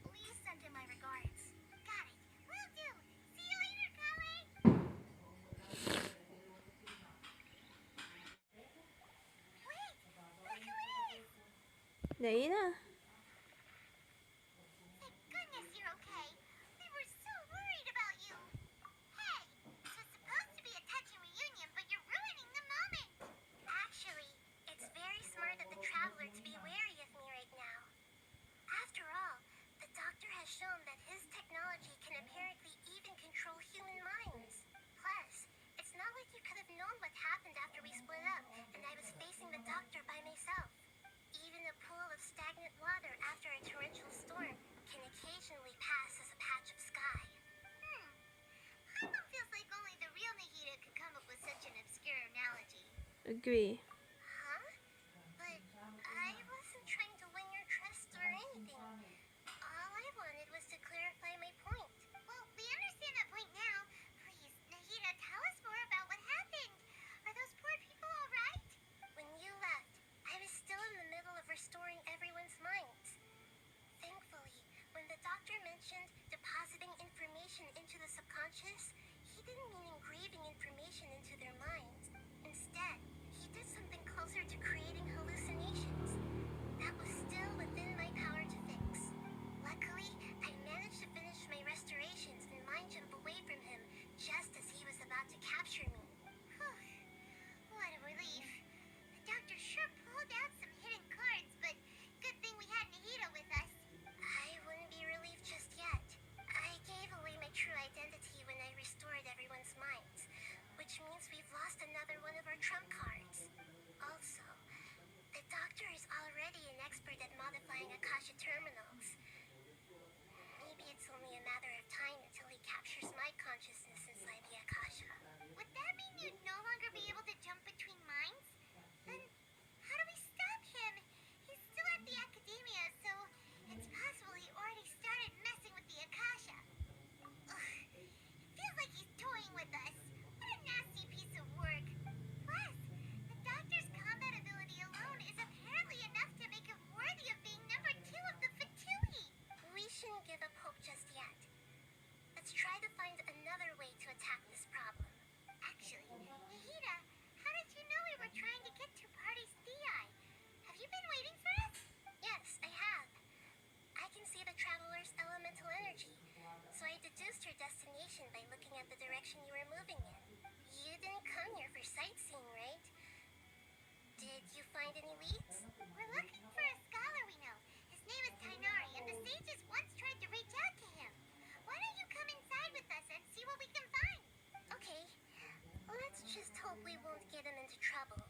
S3: please send him my regards. Got it. Will do. See you later, Kale. Wait, look who it is.
S1: Naina?
S3: Thank goodness you're okay. We were so worried about you. Hey, this was supposed to be a touching reunion, but you're ruining the moment. Actually, it's very smart of the Traveler to be wary of me right now. After all, the Doctor has shown that his technology can apparently even control human minds. Plus, it's not like you could have known what happened after we split up and I was facing the Doctor by myself. Even a pool of stagnant water after a torrential storm can occasionally pass as a patch of sky. Paimon feels like only the real Nahida could come up with such an obscure analogy.
S1: Agree.
S3: Huh? But I wasn't trying to win your trust or anything. All I wanted was to clarify my point. Well, we understand that point now. Please, Nahida, tell us more about what happened. Are those poor people all right? When you left, I was still in the middle of restoring everyone's minds. Thankfully, when the Doctor mentioned depositing information into the subconscious, he didn't mean engraving information into their minds. Instead, he did something closer to creating hallucinations. That was still within my power to fix. Luckily, I managed to finish my restorations and mind jump away from him just as he was about to capture me. Whew. What a relief. The Doctor sure pulled out some hidden cards, but good thing we had Nahida with us. I wouldn't be relieved just yet. I gave away my true identity when I restored everyone's minds, which means we've lost another one of our trump cards. Also, the Doctor is already an expert at modifying Akasha terminals. Maybe it's only a matter of time until he captures my consciousness inside the Akasha. Would that mean you'd no longer be able to jump between minds? Then how do we stop him? He's still at the Academia, so it's possible he already started messing with the Akasha. Ugh, it feels like he's toying with us. What a nasty piece of work. Plus, the Doctor's combat ability alone is apparently enough to make him worthy of being number 2 of the Fatui. We shouldn't give up hope just yet. Let's try to find another way to attack this problem. Actually, Nahida, how did you know we were trying to get to Party's DI? Have you been waiting for us? Yes, I have. I can see the Traveler's elemental energy, so I deduced your destination by looking at the direction you were moving in. You didn't come here for sightseeing, right? Did you find any leads? We're looking for a scholar we know. His name is Tainari, and the sages once tried to reach out to him. Why don't you come inside with us and see what we can find? Okay. Let's just hope we won't get him into trouble.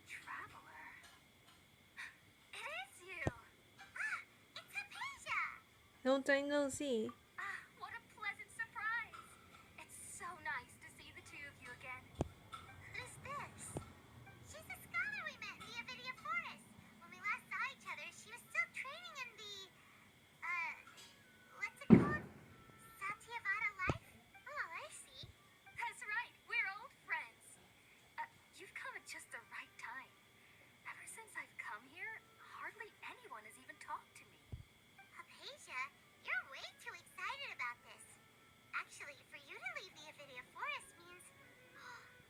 S5: Traveler? It is you!
S3: Ah, it's Hypatia!
S1: Don't I know, see?
S5: Ah, what a pleasant surprise! It's so nice to see the two of you again.
S3: Who's this? She's a scholar we met in the Avidia Forest. When we last saw each other, she was still training in the, what's it called? Satyavada life? Oh, I see.
S5: That's right, we're old friends. You've come at just the right time. Ever since I've come here, hardly anyone has even talked to me.
S3: Hypatia, you're way too excited about this. Actually, for you to leave the Avidia Forest means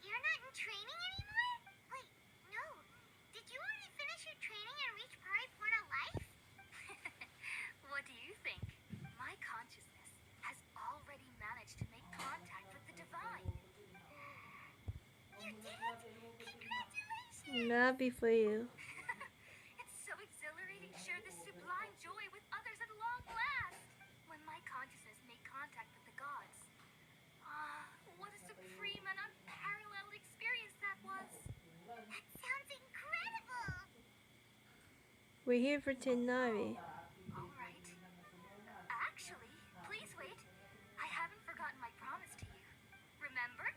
S3: you're not in training anymore? Wait, no. Did you already finish your training and reach Pariporta life?
S5: What do you think? My consciousness has already managed to make contact with the divine.
S3: You did it! Congratulations!
S1: I'm happy for you.
S5: It's so exhilarating to share this sublime joy with others at long last. When my consciousness
S1: We're here for Tenari.
S5: All right. Actually, please wait. I haven't forgotten my promise to you. Remember?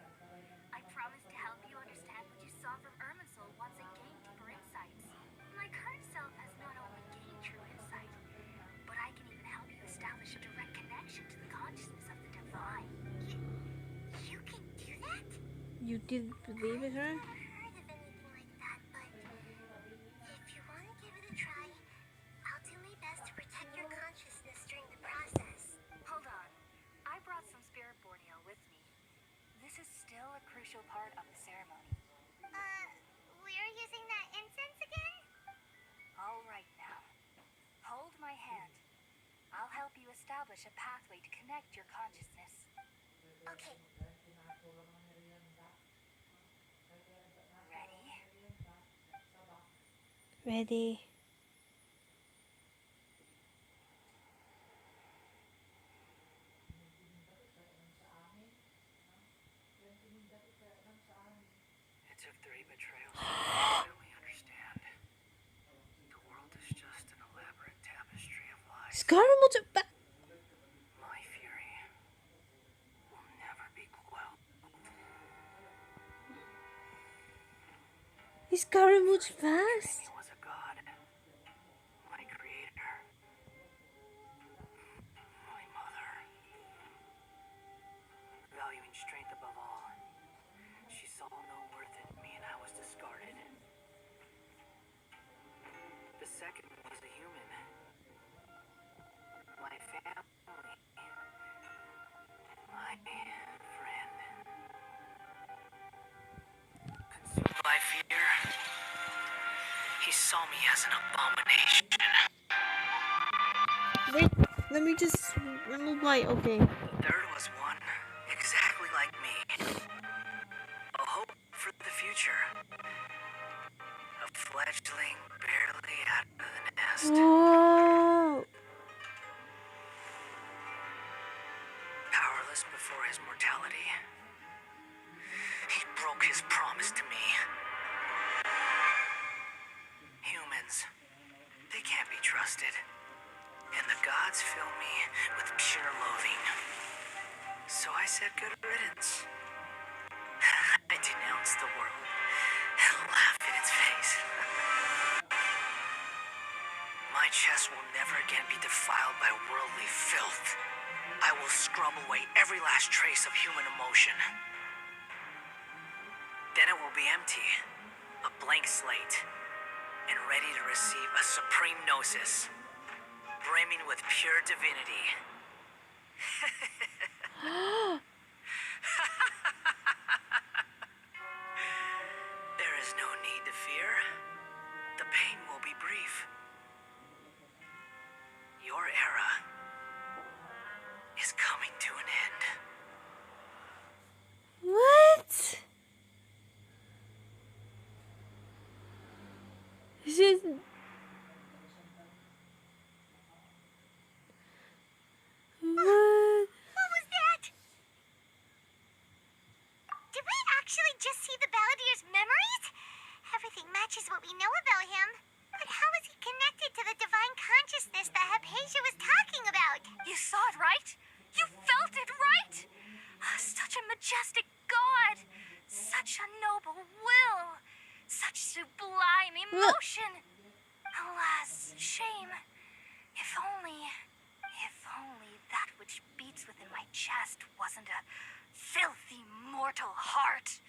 S5: I promised to help you understand what you saw from Irminsul once I gained deeper insights. My current self has not only gained true insight, but I can even help you establish a direct connection to the consciousness of the divine.
S3: You can do that?
S1: You didn't believe in her?
S3: I've never heard of anything like that, but if you want to give it a try, I'll do my best to protect your consciousness during the process.
S5: Hold on. I brought some spirit borneo with me. This is still a crucial part of the ceremony.
S3: We're using that incense again?
S5: All right now. Hold my hand. I'll help you establish a pathway to connect your consciousness.
S3: Okay.
S5: Ready?
S1: Ready.
S4: It took 3 betrayals to finally understand. The world is just an elaborate tapestry of lies.
S1: Scaramouche back.
S4: My fury will never be quelled.
S1: Is Scaramouche fast?
S4: He was a god. My creator. My mother. Valuing strength above all. She saw no worth in me and I was discarded. The second was a human. My family. My friend. Consumed by fear, he saw me as an abomination.
S1: Wait, let me just remove light. Okay.
S4: The third was one exactly like me. A hope for the future. A fledgling barely out of the nest.
S1: Whoa.
S4: Powerless before his mortality. He broke his promise to me. Humans, they can't be trusted. And the gods fill me with pure loathing. So I said good riddance. I denounced the world and laughed in its face. My chest will never again be defiled by worldly filth. I will scrub away every last trace of human emotion. Then it will be empty, a blank slate, and ready to receive a supreme gnosis, brimming with pure divinity. There is no need to fear. The pain will be brief. Your era is coming to an end.
S1: What? She's... What?
S3: What was that? Did we actually just see the Balladeer's memories? Everything matches what we know about him. But how is he connected to the divine consciousness that Hypatia was talking about?
S5: You saw it, right? You felt it, right? Such a majestic god. Such a noble will. Such sublime emotion. Alas, shame. If only that which beats within my chest wasn't a filthy mortal heart.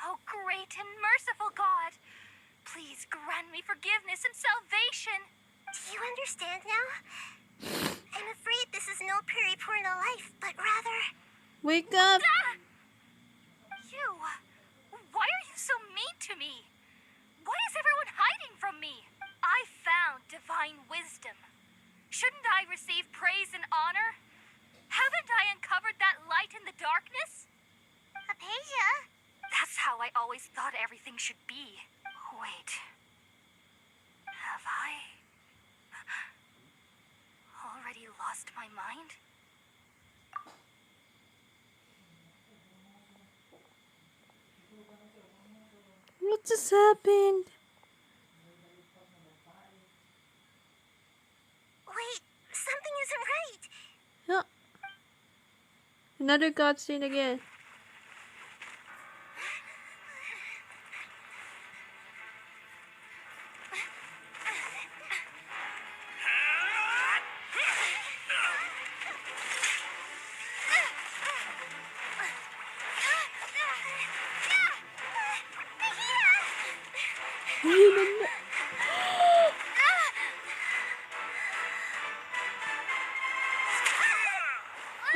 S5: Oh, great and merciful God, please grant me forgiveness and salvation.
S3: Do you understand now? I'm afraid this is no Purina life, but rather...
S1: Wake up!
S5: You! Why are you so mean to me? Why is everyone hiding from me? I found divine wisdom. Shouldn't I receive praise and honor? Haven't I uncovered that light in the darkness?
S3: Hypatia?
S5: That's how I always thought everything should be. Wait. Have I already lost my mind?
S1: What just happened? Another cutscene again.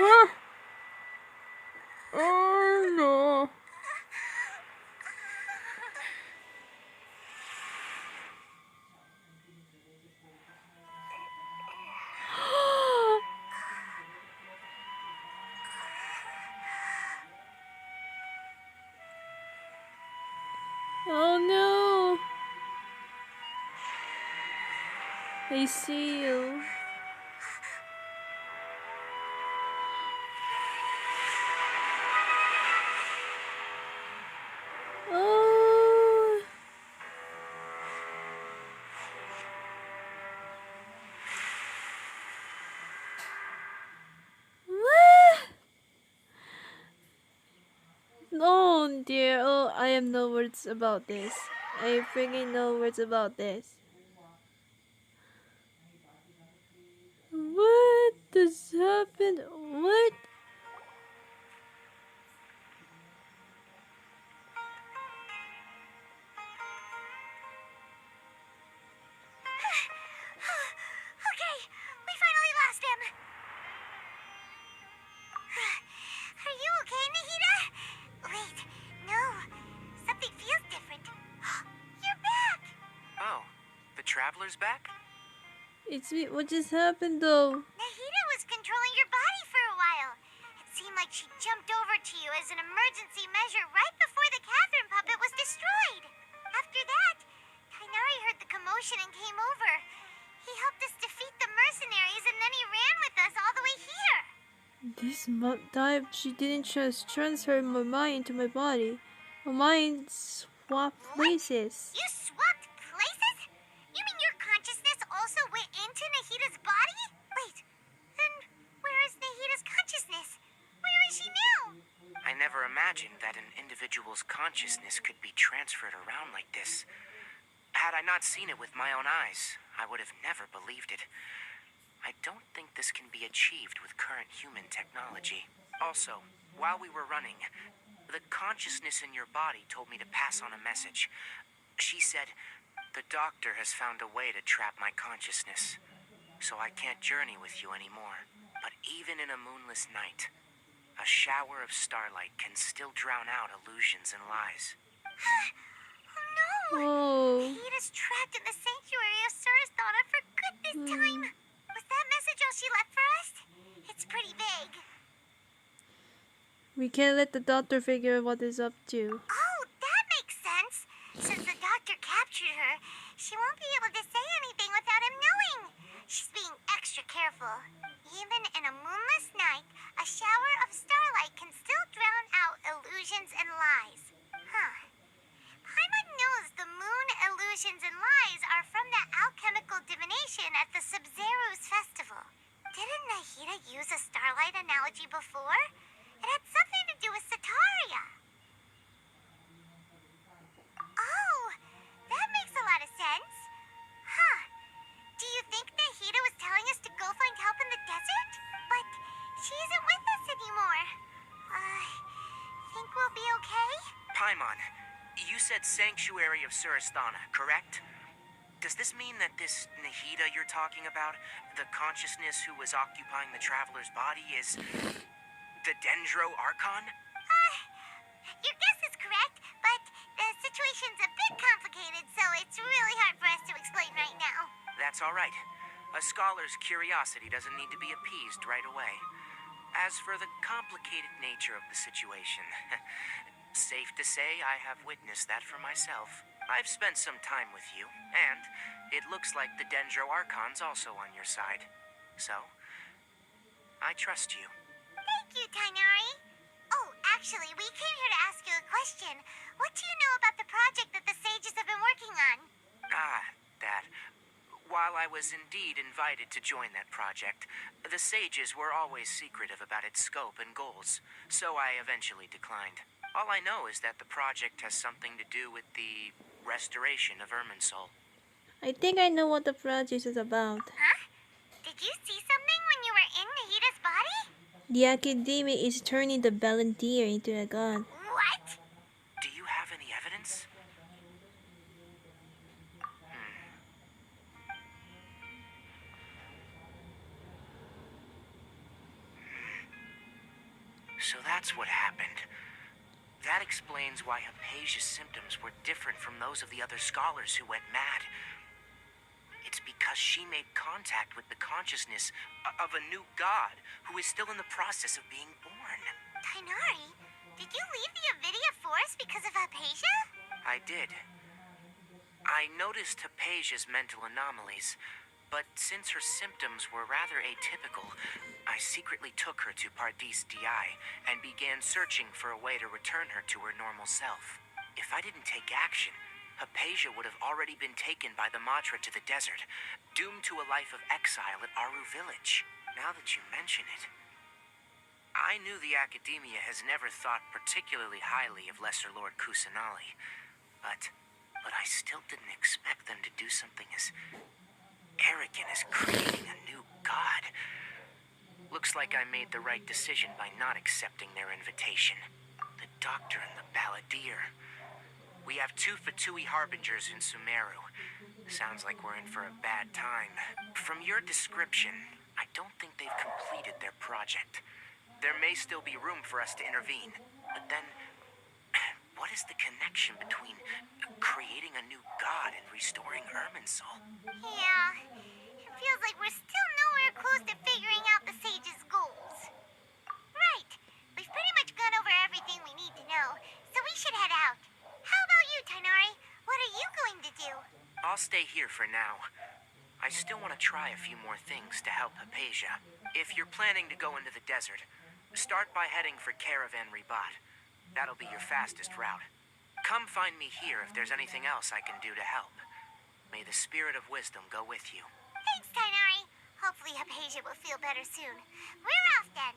S1: Huh? Oh no. Oh no. They see you. Oh. What? Oh dear. Oh, I have no words about this. I freaking no words about this. What has happened? What?
S3: Okay, we finally lost him. Are you okay, Nahida? Wait, no. Something feels different. You're back!
S4: Oh, the traveler's back?
S1: It's me. What just happened though?
S3: Nahida was controlling your body for a while. It seemed like she jumped over to you as an emergency measure right before the Catherine puppet was destroyed. After that, Kainari heard the commotion and came over. He helped us defeat the mercenaries and then he ran with us all the way here.
S1: This time she didn't just transfer my mind to my body. My mind swapped places.
S3: You swapped places? You mean your consciousness also went into Nahida's body? Wait, then where is Nahida's consciousness? Where is she now?
S9: I never imagined that an individual's consciousness could be transferred around like this. Had I not seen it with my own eyes, I would have never believed it. I don't think this can be achieved with current human technology. Also, while we were running, the consciousness in your body told me to pass on a message. She said, "The doctor has found a way to trap my consciousness, so I can't journey with you anymore." But even in a moonless night, a shower of starlight can still drown out illusions and lies.
S3: Oh no!
S1: Oh.
S3: Nahida's trapped in the sanctuary of Sumeru for good this time. Was that message all she left for us? It's pretty vague.
S1: We can't let the doctor figure what is up to.
S3: Oh, that makes sense. Since the doctor captured her, she won't be able to say anything without him knowing. She's being extra careful. Even in a moonless night, a shower of starlight can still drown out illusions and lies. Huh. Paimon knows the moon illusions and lies are from the alchemical divination at the Sub-Zero's festival. Didn't Nahida use a starlight analogy before? It had something to do with Sataria. Oh, that makes a lot of sense. Huh. Do you think Nahida was telling us to go find help in the desert? But she isn't with us anymore. Think we'll be okay?
S9: Paimon, you said Sanctuary of Surasthana, correct? Does this mean that this Nahida you're talking about, the consciousness who was occupying the traveler's body, is the Dendro Archon?
S3: Your guess is correct, but the situation's a bit complicated, so it's really hard for us to explain right now.
S9: That's all right. A scholar's curiosity doesn't need to be appeased right away. As for the complicated nature of the situation, safe to say I have witnessed that for myself. I've spent some time with you, and it looks like the Dendro Archon's also on your side. So, I trust you.
S3: Thank you, Tainari. Oh, actually, we came here to ask you a question. What do you know about the project that the sages have been working on?
S9: Ah, that. While I was indeed invited to join that project, the sages were always secretive about its scope and goals, so I eventually declined. All I know is that the project has something to do with the restoration of Irminsul.
S1: I think I know what the project is about.
S3: Huh? Did you see something when you were in Nahida's body?
S1: The Academy is turning the Balandir into a god.
S3: What?
S9: Do you have any evidence? So that's what happened. That explains why Hypatia's symptoms were different from those of the other scholars who went mad. It's because she made contact with the consciousness of a new god who is still in the process of being born.
S3: Tainari, did you leave the Avidia Forest because of Hypatia?
S9: I did. I noticed Hypatia's mental anomalies, but since her symptoms were rather atypical, I secretly took her to Pardis DI and began searching for a way to return her to her normal self. If I didn't take action, Hypatia would have already been taken by the Matra to the desert, doomed to a life of exile at Aru village. Now that you mention it, I knew the Academia has never thought particularly highly of Lesser Lord Kusanali, but I still didn't expect them to do something as arrogant as creating a new god. Looks like I made the right decision by not accepting their invitation. The Doctor and the Balladeer. We have 2 Fatui Harbingers in Sumeru. Sounds like we're in for a bad time. From your description, I don't think they've completed their project. There may still be room for us to intervene, but then what is the connection between creating a new god and restoring Irminsul?
S3: Yeah, it feels like we're still nowhere close to figuring out the sage's goals. Right, we've pretty much gone over everything we need to know, so we should head out. How about you, Tainari? What are you going to do?
S9: I'll stay here for now. I still want to try a few more things to help Hypatia. If you're planning to go into the desert, start by heading for Caravan Ribat. That'll be your fastest route. Come find me here if there's anything else I can do to help. May the spirit of wisdom go with you.
S3: Thanks, Tainari. Hopefully Hypatia will feel better soon. We're off then.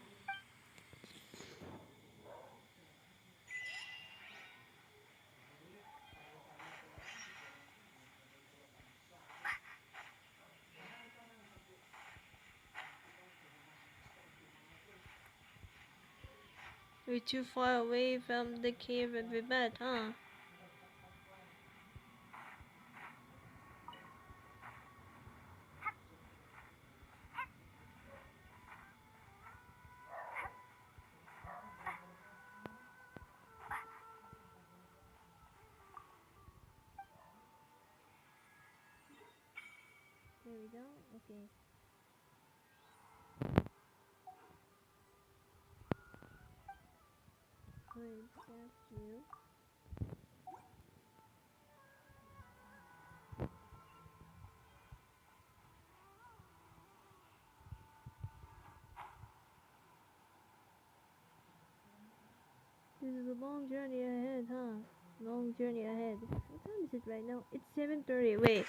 S1: We're too far away from the cave of Ribat, huh? There we go. Okay. Good statue. This is a long journey ahead, huh? Long journey ahead. What time is it right now? It's 7:30. Wait.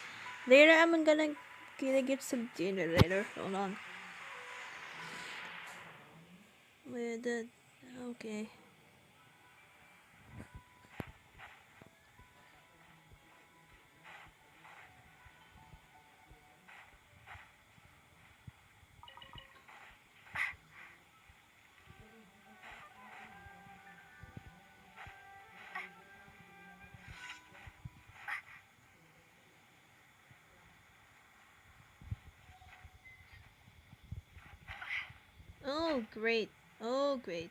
S1: Later I'm gonna get some dinner later. Hold on. Where the okay. Oh great. Oh great.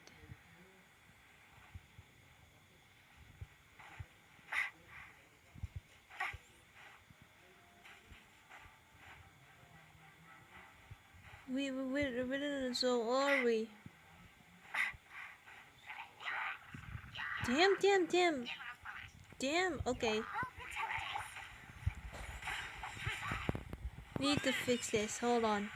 S1: So are we? Damn, okay. Need to fix this, hold on.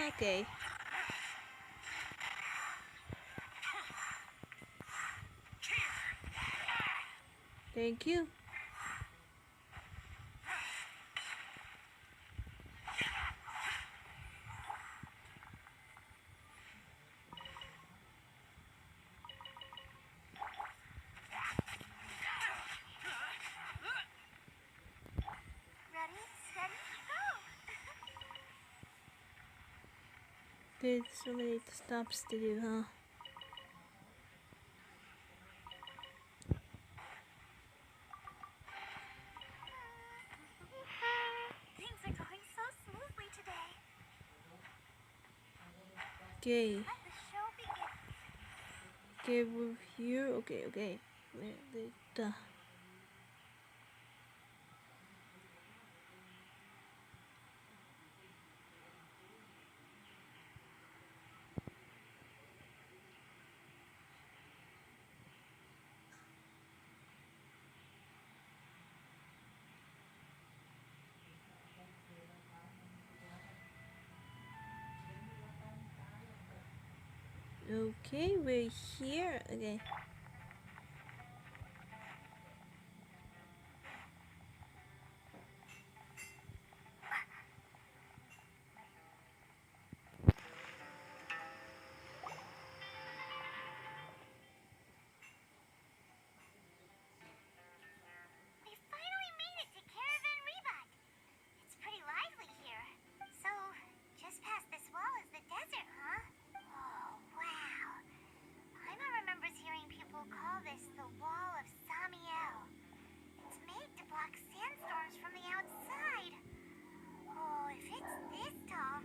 S1: Okay. Thank you. There's so many stops to do, huh?
S3: Things are going so smoothly today.
S1: Okay.
S3: Let the show begin.
S1: Okay, we're here. Okay, okay. Duh. Okay, we're here. Okay.
S3: We finally made it to Caravan Rebat. It's pretty lively here. So, just past this wall is the desert, huh? Oh, wow. Paimon remembers hearing people call this the Wall of Samiel. It's made to block sandstorms from the outside. Oh, if it's this tall,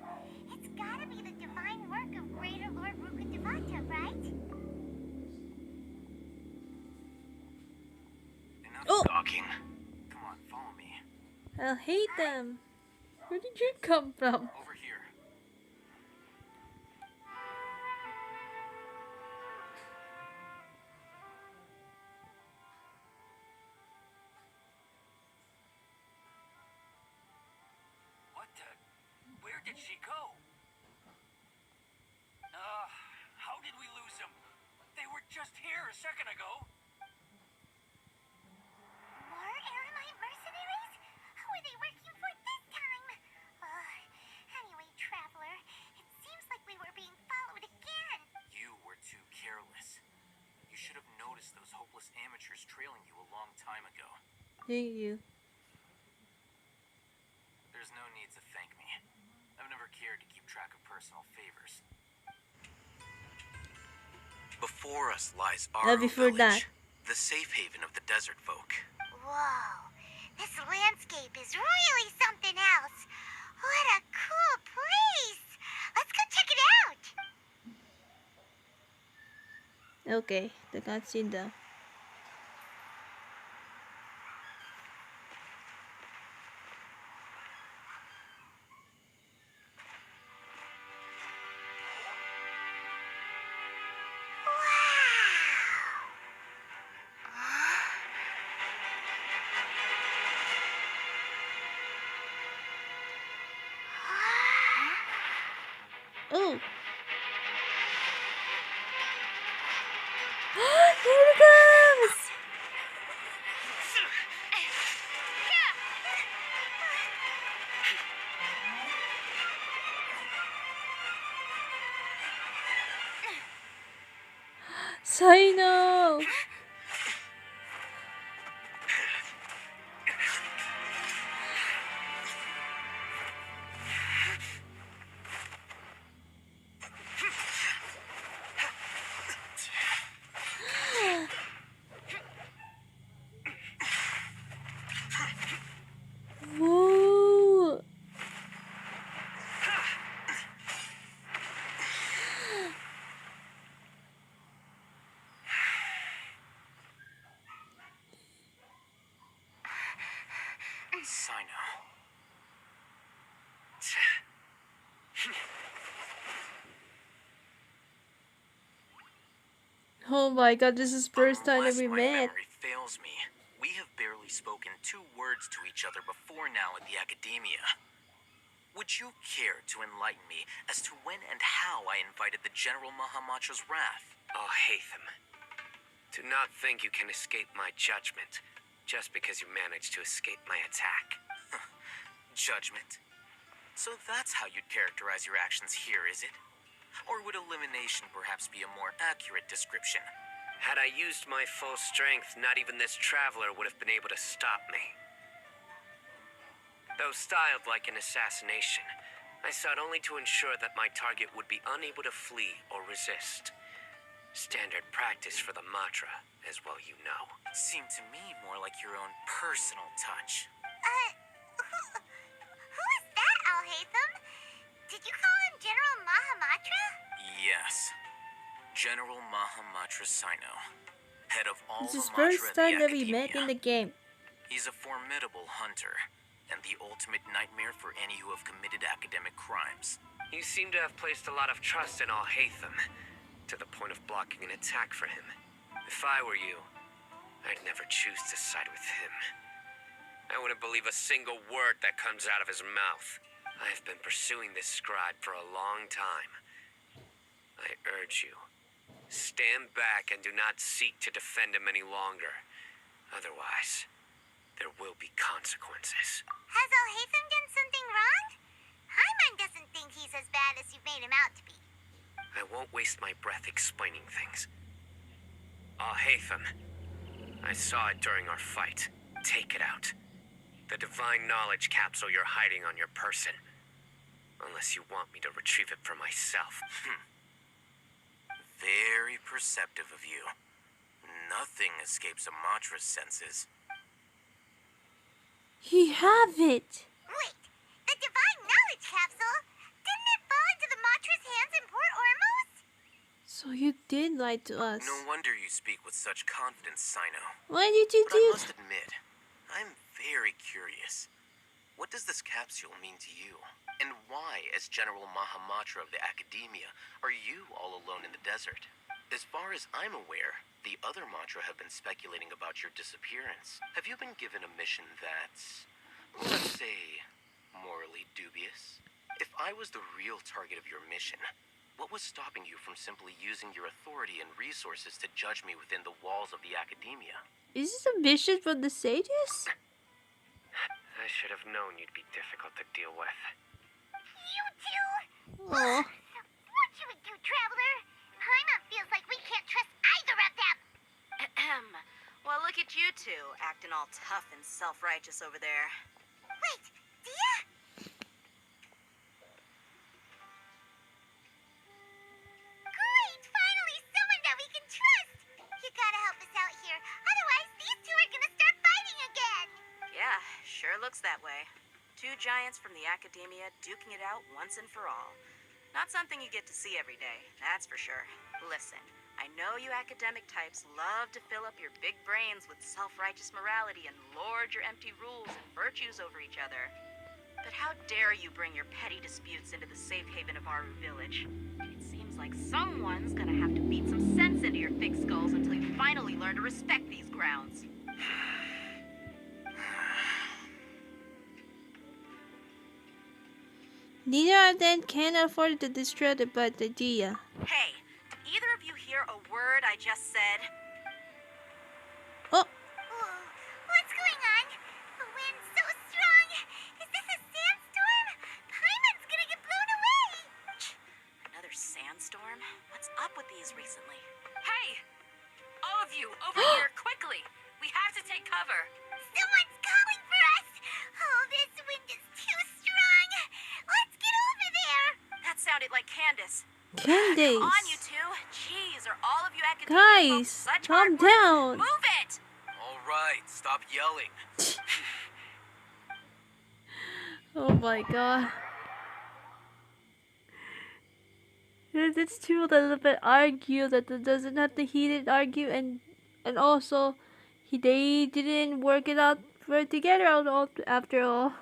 S3: it's gotta be the divine work of Greater Lord Rukkhadevata, right?
S9: Enough
S1: Oh!
S9: talking. Come on, follow me.
S1: I hate them. Where did you come from?
S9: Over here.
S8: What the? Where did she go? How did we lose them? They were just here a second ago.
S3: More Eremite mercenaries? Who are they working for this time? Anyway, Traveler, it seems like we were being followed again.
S9: You were too careless. You should have noticed those hopeless amateurs trailing you a long time ago.
S1: Thank you.
S9: There's no need to thank me. I've never cared to keep track of personal favors. Before us lies our
S1: Before
S9: village,
S1: that.
S9: the safe haven of the desert folk.
S3: Whoa, this landscape is really something else. What a cool place. Let's go check it out.
S1: Okay, the cutscene though. Oh! Here it comes! Sino! Whoa!
S9: Sino.
S1: Oh my god, this is first time that
S9: Unless
S1: we
S9: my
S1: met.
S9: memory fails me, we have barely spoken 2 words to each other before now at the Academia. Would you care to enlighten me as to when and how I invited the General Mahamacho's wrath?
S10: Oh, Hatham. Do not think you can escape my judgment just because you managed to escape my attack.
S9: Judgment? So that's how you'd characterize your actions here, is it? Or would elimination perhaps be a more accurate description?
S10: Had I used my full strength, not even this traveler would have been able to stop me. Though styled like an assassination, I sought only to ensure that my target would be unable to flee or resist. Standard practice for the Matra, as well you know.
S9: Seemed to me more like your own personal touch.
S3: Who is that, Alhaitham? Did you call him General Mahamatra?
S9: Yes. General Mahamatra Sino. Head of all
S1: This is
S9: the
S1: first
S9: Matra of
S1: time
S9: the
S1: that we met
S9: Academia.
S1: in the game.
S9: He's a formidable hunter, and the ultimate nightmare for any who have committed academic crimes.
S10: You seem to have placed a lot of trust in Alhaitham, to the point of blocking an attack for him. If I were you, I'd never choose to side with him. I wouldn't believe a single word that comes out of his mouth. I've been pursuing this scribe for a long time. I urge you, stand back and do not seek to defend him any longer. Otherwise, there will be consequences.
S3: Has Alhaitham done something wrong? Hyman doesn't think he's as bad as you've made him out to be.
S10: I won't waste my breath explaining things. Alhaitham, I saw it during our fight. Take it out. The divine knowledge capsule you're hiding on your person. Unless you want me to retrieve it for myself.
S9: Very perceptive of you. Nothing escapes a Matra's senses.
S1: He have it.
S3: Wait, the Divine Knowledge Capsule? Didn't it fall into the Matra's hands in Port Ormos?
S1: So you did lie to us.
S9: No wonder you speak with such confidence, Sino.
S1: Why did you
S9: But I
S1: do
S9: must admit, I'm very curious. What does this capsule mean to you? And why, as General Mahamatra of the Academia, are you all alone in the desert? As far as I'm aware, the other Matra have been speculating about your disappearance. Have you been given a mission that's, let's say, morally dubious? If I was the real target of your mission, what was stopping you from simply using your authority and resources to judge me within the walls of the Academia?
S1: Is this a mission from the sages?
S10: I should have known you'd be difficult to deal with.
S3: You two?
S1: Oh.
S3: What should we do, Traveler? Hyman feels like we can't trust either of them.
S6: Ahem. Well, look at you two, acting all tough and self-righteous over there.
S3: Wait, Dia? Great! Finally, someone that we can trust! You gotta help us out here. Otherwise, these two are gonna start fighting again.
S6: Yeah, sure looks that way. Two giants from the Academia duking it out once and for all. Not something you get to see every day, that's for sure. Listen, I know you academic types love to fill up your big brains with self-righteous morality and lord your empty rules and virtues over each other. But how dare you bring your petty disputes into the safe haven of Aru Village? It seems like someone's gonna have to beat some sense into your thick skulls until you finally learn to respect these grounds.
S1: Neither of them can afford to destroy the bad idea.
S6: Hey, did either of you hear a word I just said?
S1: Oh,
S3: Whoa, what's going on? The wind's so strong. Is this a sandstorm? Hyman's gonna get blown away.
S6: Another sandstorm? What's up with these recently?
S5: Hey! All of you, over here, quickly! We have to take cover.
S3: Someone's calling for us. Oh, this wind is too strong. Let's get over there.
S6: That sounded like Candace.
S1: Candace.
S6: Come on, you two. Jeez, are all of you academic
S1: Guys,
S6: such
S1: calm
S6: hard work?
S1: down.
S6: Move it!
S9: All right, stop yelling.
S1: Oh my god. It's two a little bit argue that it doesn't have to heated argue and also they didn't work it out for together after all.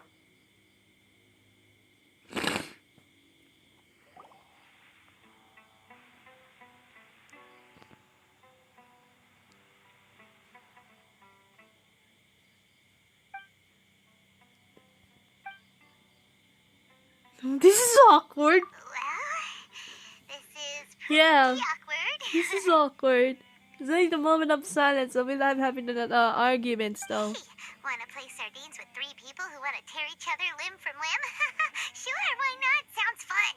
S1: This is awkward.
S3: Well, this is pretty
S1: Yeah,
S3: awkward.
S1: this is awkward. It's like the moment of silence, so we'll have having arguments though.
S3: Wanna play sardines with three people who wanna tear each other limb from limb? Sure, why not? Sounds fun.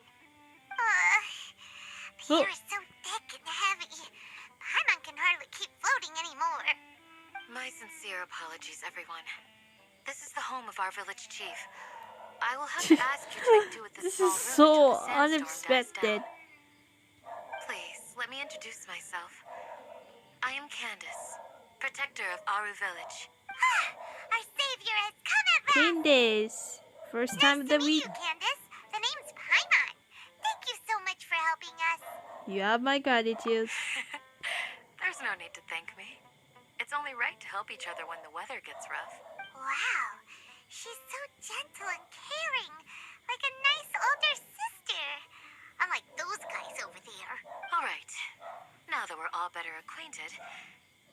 S3: The air is so thick and heavy. Paimon can hardly keep floating anymore.
S11: My sincere apologies, everyone. This is the home of our village chief.
S5: I will have to ask you to make do with this
S1: This
S5: small
S1: is
S5: room
S1: so
S5: until the sandstorm dies
S1: unexpected.
S5: down. Please, let me introduce myself. I am Candace, protector of Aru Village.
S3: Our savior has come at last!
S1: Candace. First time of
S3: Nice to
S1: the
S3: meet
S1: week.
S3: you, Candace. The name's Paimon. Thank you so much for helping us.
S1: You have my gratitude.
S5: There's no need to thank me. It's only right to help each other when the weather gets rough.
S3: Wow, she's so gentle and caring, like a nice older sister. Unlike those guys over there.
S5: All right. Now that we're all better acquainted,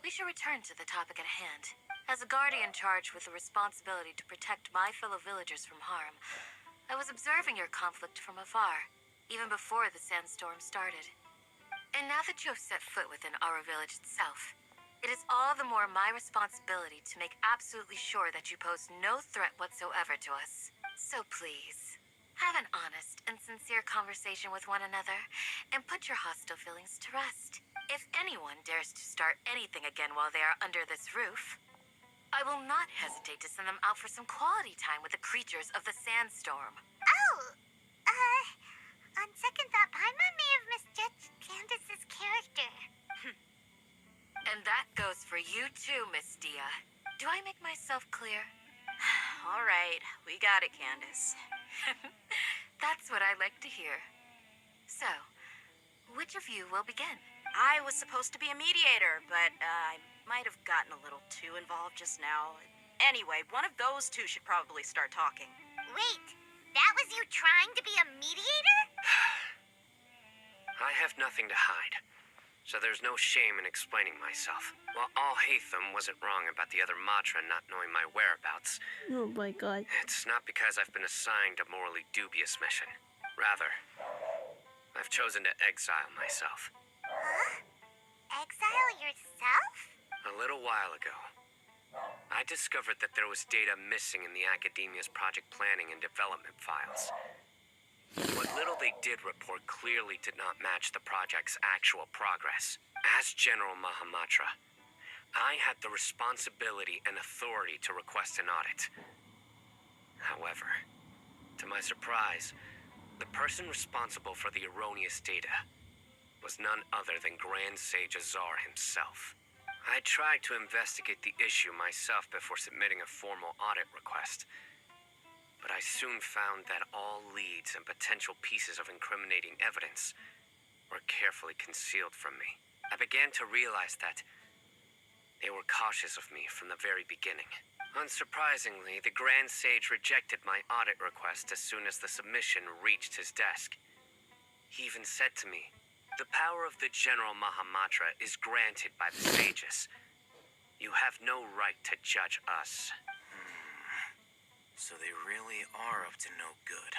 S5: we should return to the topic at hand. As a guardian charged with the responsibility to protect my fellow villagers from harm, I was observing your conflict from afar, even before the sandstorm started. And now that you have set foot within our village itself, it is all the more my responsibility to make absolutely sure that you pose no threat whatsoever to us. So please, have an honest and sincere conversation with one another, and put your hostile feelings to rest. If anyone dares to start anything again while they are under this roof, I will not hesitate to send them out for some quality time with the creatures of the sandstorm.
S3: Oh, on second thought, Paimon may have misjudged Candace's character.
S5: And that goes for you too, Miss Dia. Do I make myself clear?
S6: All right, we got it, Candace.
S5: That's what I like to hear. So, which of you will begin?
S6: I was supposed to be a mediator, but I might have gotten a little too involved just now. Anyway, one of those two should probably start talking.
S3: Wait, that was you trying to be a mediator?
S10: I have nothing to hide, so there's no shame in explaining myself. While Al-Haytham wasn't wrong about the other Matra not knowing my whereabouts,
S1: Oh my god.
S10: it's not because I've been assigned a morally dubious mission. Rather, I've chosen to exile myself.
S3: Huh? Exile yourself?
S10: A little while ago, I discovered that there was data missing in the Academia's project planning and development files. What little they did report clearly did not match the project's actual progress. As General Mahamatra, I had the responsibility and authority to request an audit. However, to my surprise, the person responsible for the erroneous data was none other than Grand Sage Azar himself. I tried to investigate the issue myself before submitting a formal audit request, but I soon found that all leads and potential pieces of incriminating evidence were carefully concealed from me. I began to realize that they were cautious of me from the very beginning. Unsurprisingly, the Grand Sage rejected my audit request as soon as the submission reached his desk. He even said to me, "The power of the General Mahamatra is granted by the sages. You have no right to judge us."
S9: So they really are up to no good.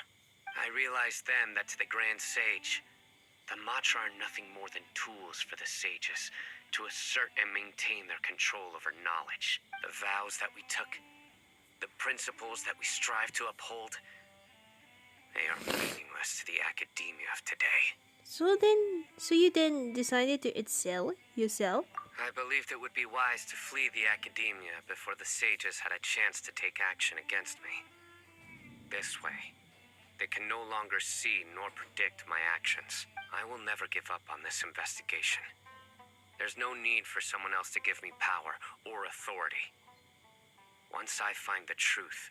S10: I realized then that to the Grand Sage, the Matra are nothing more than tools for the sages to assert and maintain their control over knowledge. The vows that we took, the principles that we strive to uphold, they are meaningless to the academia of today.
S1: So you then decided to exile yourself?
S10: I believed it would be wise to flee the academia before the sages had a chance to take action against me. This way, they can no longer see nor predict my actions. I will never give up on this investigation. There's no need for someone else to give me power or authority. Once I find the truth,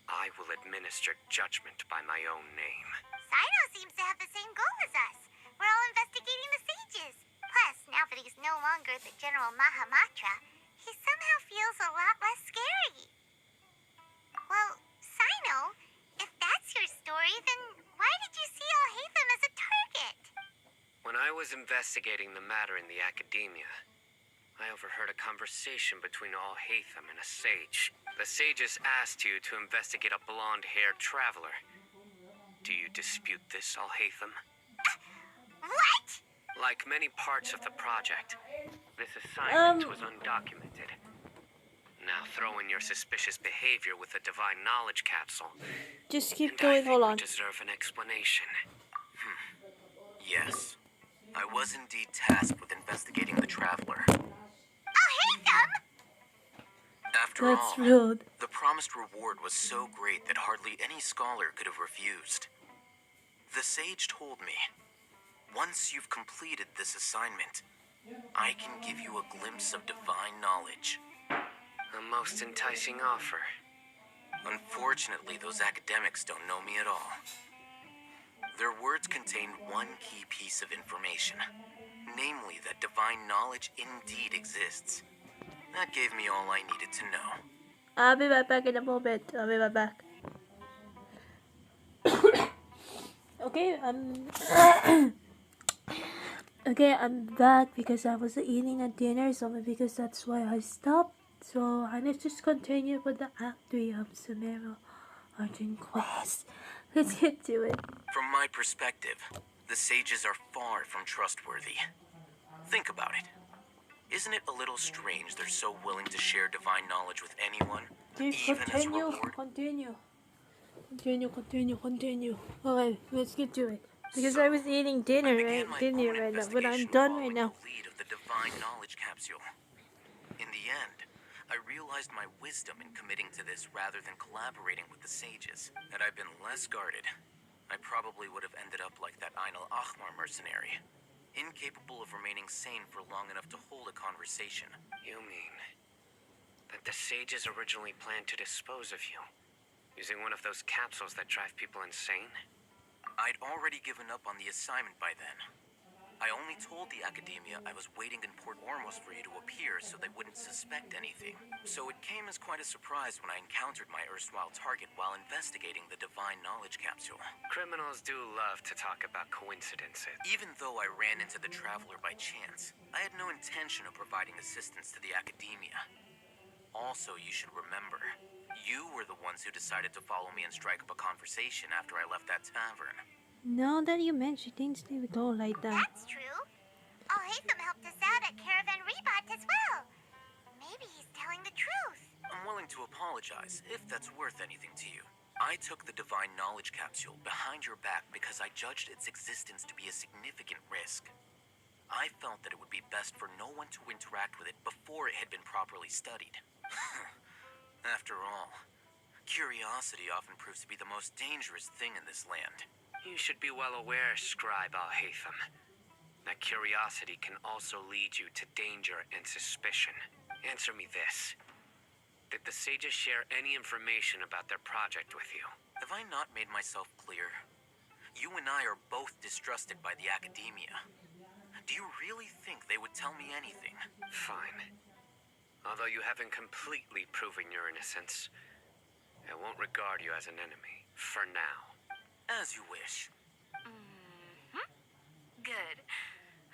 S10: I will administer judgment by my own name.
S3: Sino seems to have the same goal as us. We're all investigating the sages. Plus, now that he's no longer the General Mahamatra, he somehow feels a lot less scary. Well, Sino, if that's your story, then why did you see Al-Haytham as a target?
S10: When I was investigating the matter in the academia, I overheard a conversation between Al-Haytham and a sage. The sages asked you to investigate a blonde-haired traveler. Do you dispute this, Al-Haytham?
S3: What?
S10: Like many parts of the project, this assignment was undocumented. Now throw in your suspicious behavior with the Divine Knowledge Capsule,
S1: Just keep
S10: and
S1: going,
S10: I
S1: hold
S10: think
S1: on.
S10: we deserve an explanation.
S9: Yes, I was indeed tasked with investigating the Traveler.
S3: Al-Haytham?
S7: After
S1: That's
S7: all,
S1: rude.
S7: the promised reward was so great that hardly any scholar could have refused. The sage told me, once you've completed this assignment, I can give you a glimpse of divine knowledge.
S10: A most enticing offer.
S7: Unfortunately, those academics don't know me at all. Their words contained one key piece of information, namely that divine knowledge indeed exists. That gave me all I needed to know.
S1: I'll be right back in a moment. I'll be right back. Okay, okay, I'm back because I was eating a dinner, so maybe because that's why I stopped. So let's just continue with the Act 3 of Sumeru Archon Quest. Let's get to it.
S7: From my perspective, the sages are far from trustworthy. Think about it. Isn't it a little strange they're so willing to share divine knowledge with anyone, even as reward?
S1: Continue. Okay, let's get to it. Because
S7: So,
S1: I was eating dinner,
S7: I began
S1: right?
S7: my
S1: Dinner
S7: own
S1: right now, but I'm
S7: investigation
S1: done right
S7: following
S1: now.
S7: the lead of the divine knowledge capsule. In the end, I realized my wisdom in committing to this rather than collaborating with the sages. Had I been less guarded, I probably would have ended up like that Ainul Ahmar mercenary, incapable of remaining sane for long enough to hold a conversation.
S10: You mean that the sages originally planned to dispose of you, using one of those capsules that drive people insane?
S7: I'd already given up on the assignment by then. I only told the academia I was waiting in Port Ormos for you to appear so they wouldn't suspect anything. So it came as quite a surprise when I encountered my erstwhile target while investigating the divine knowledge capsule.
S10: Criminals do love to talk about coincidences.
S7: Even though I ran into the Traveler by chance, I had no intention of providing assistance to the academia. Also, you should remember, you were the ones who decided to follow me and strike up a conversation after I left that tavern.
S1: Now that you mention things, they go like that.
S3: That's true. Alhaitham helped us out at Caravan Rebot as well. Maybe he's telling the truth.
S7: I'm willing to apologize, if that's worth anything to you. I took the divine knowledge capsule behind your back because I judged its existence to be a significant risk. I felt that it would be best for no one to interact with it before it had been properly studied. After all, curiosity often proves to be the most dangerous thing in this land.
S10: You should be well aware, Scribe Alhaitham, that curiosity can also lead you to danger and suspicion. Answer me this. Did the sages share any information about their project with you?
S7: Have I not made myself clear? You and I are both distrusted by the academia. Do you really think they would tell me anything?
S10: Fine. Although you haven't completely proven your innocence, I won't regard you as an enemy, for now.
S7: As you wish.
S5: Good.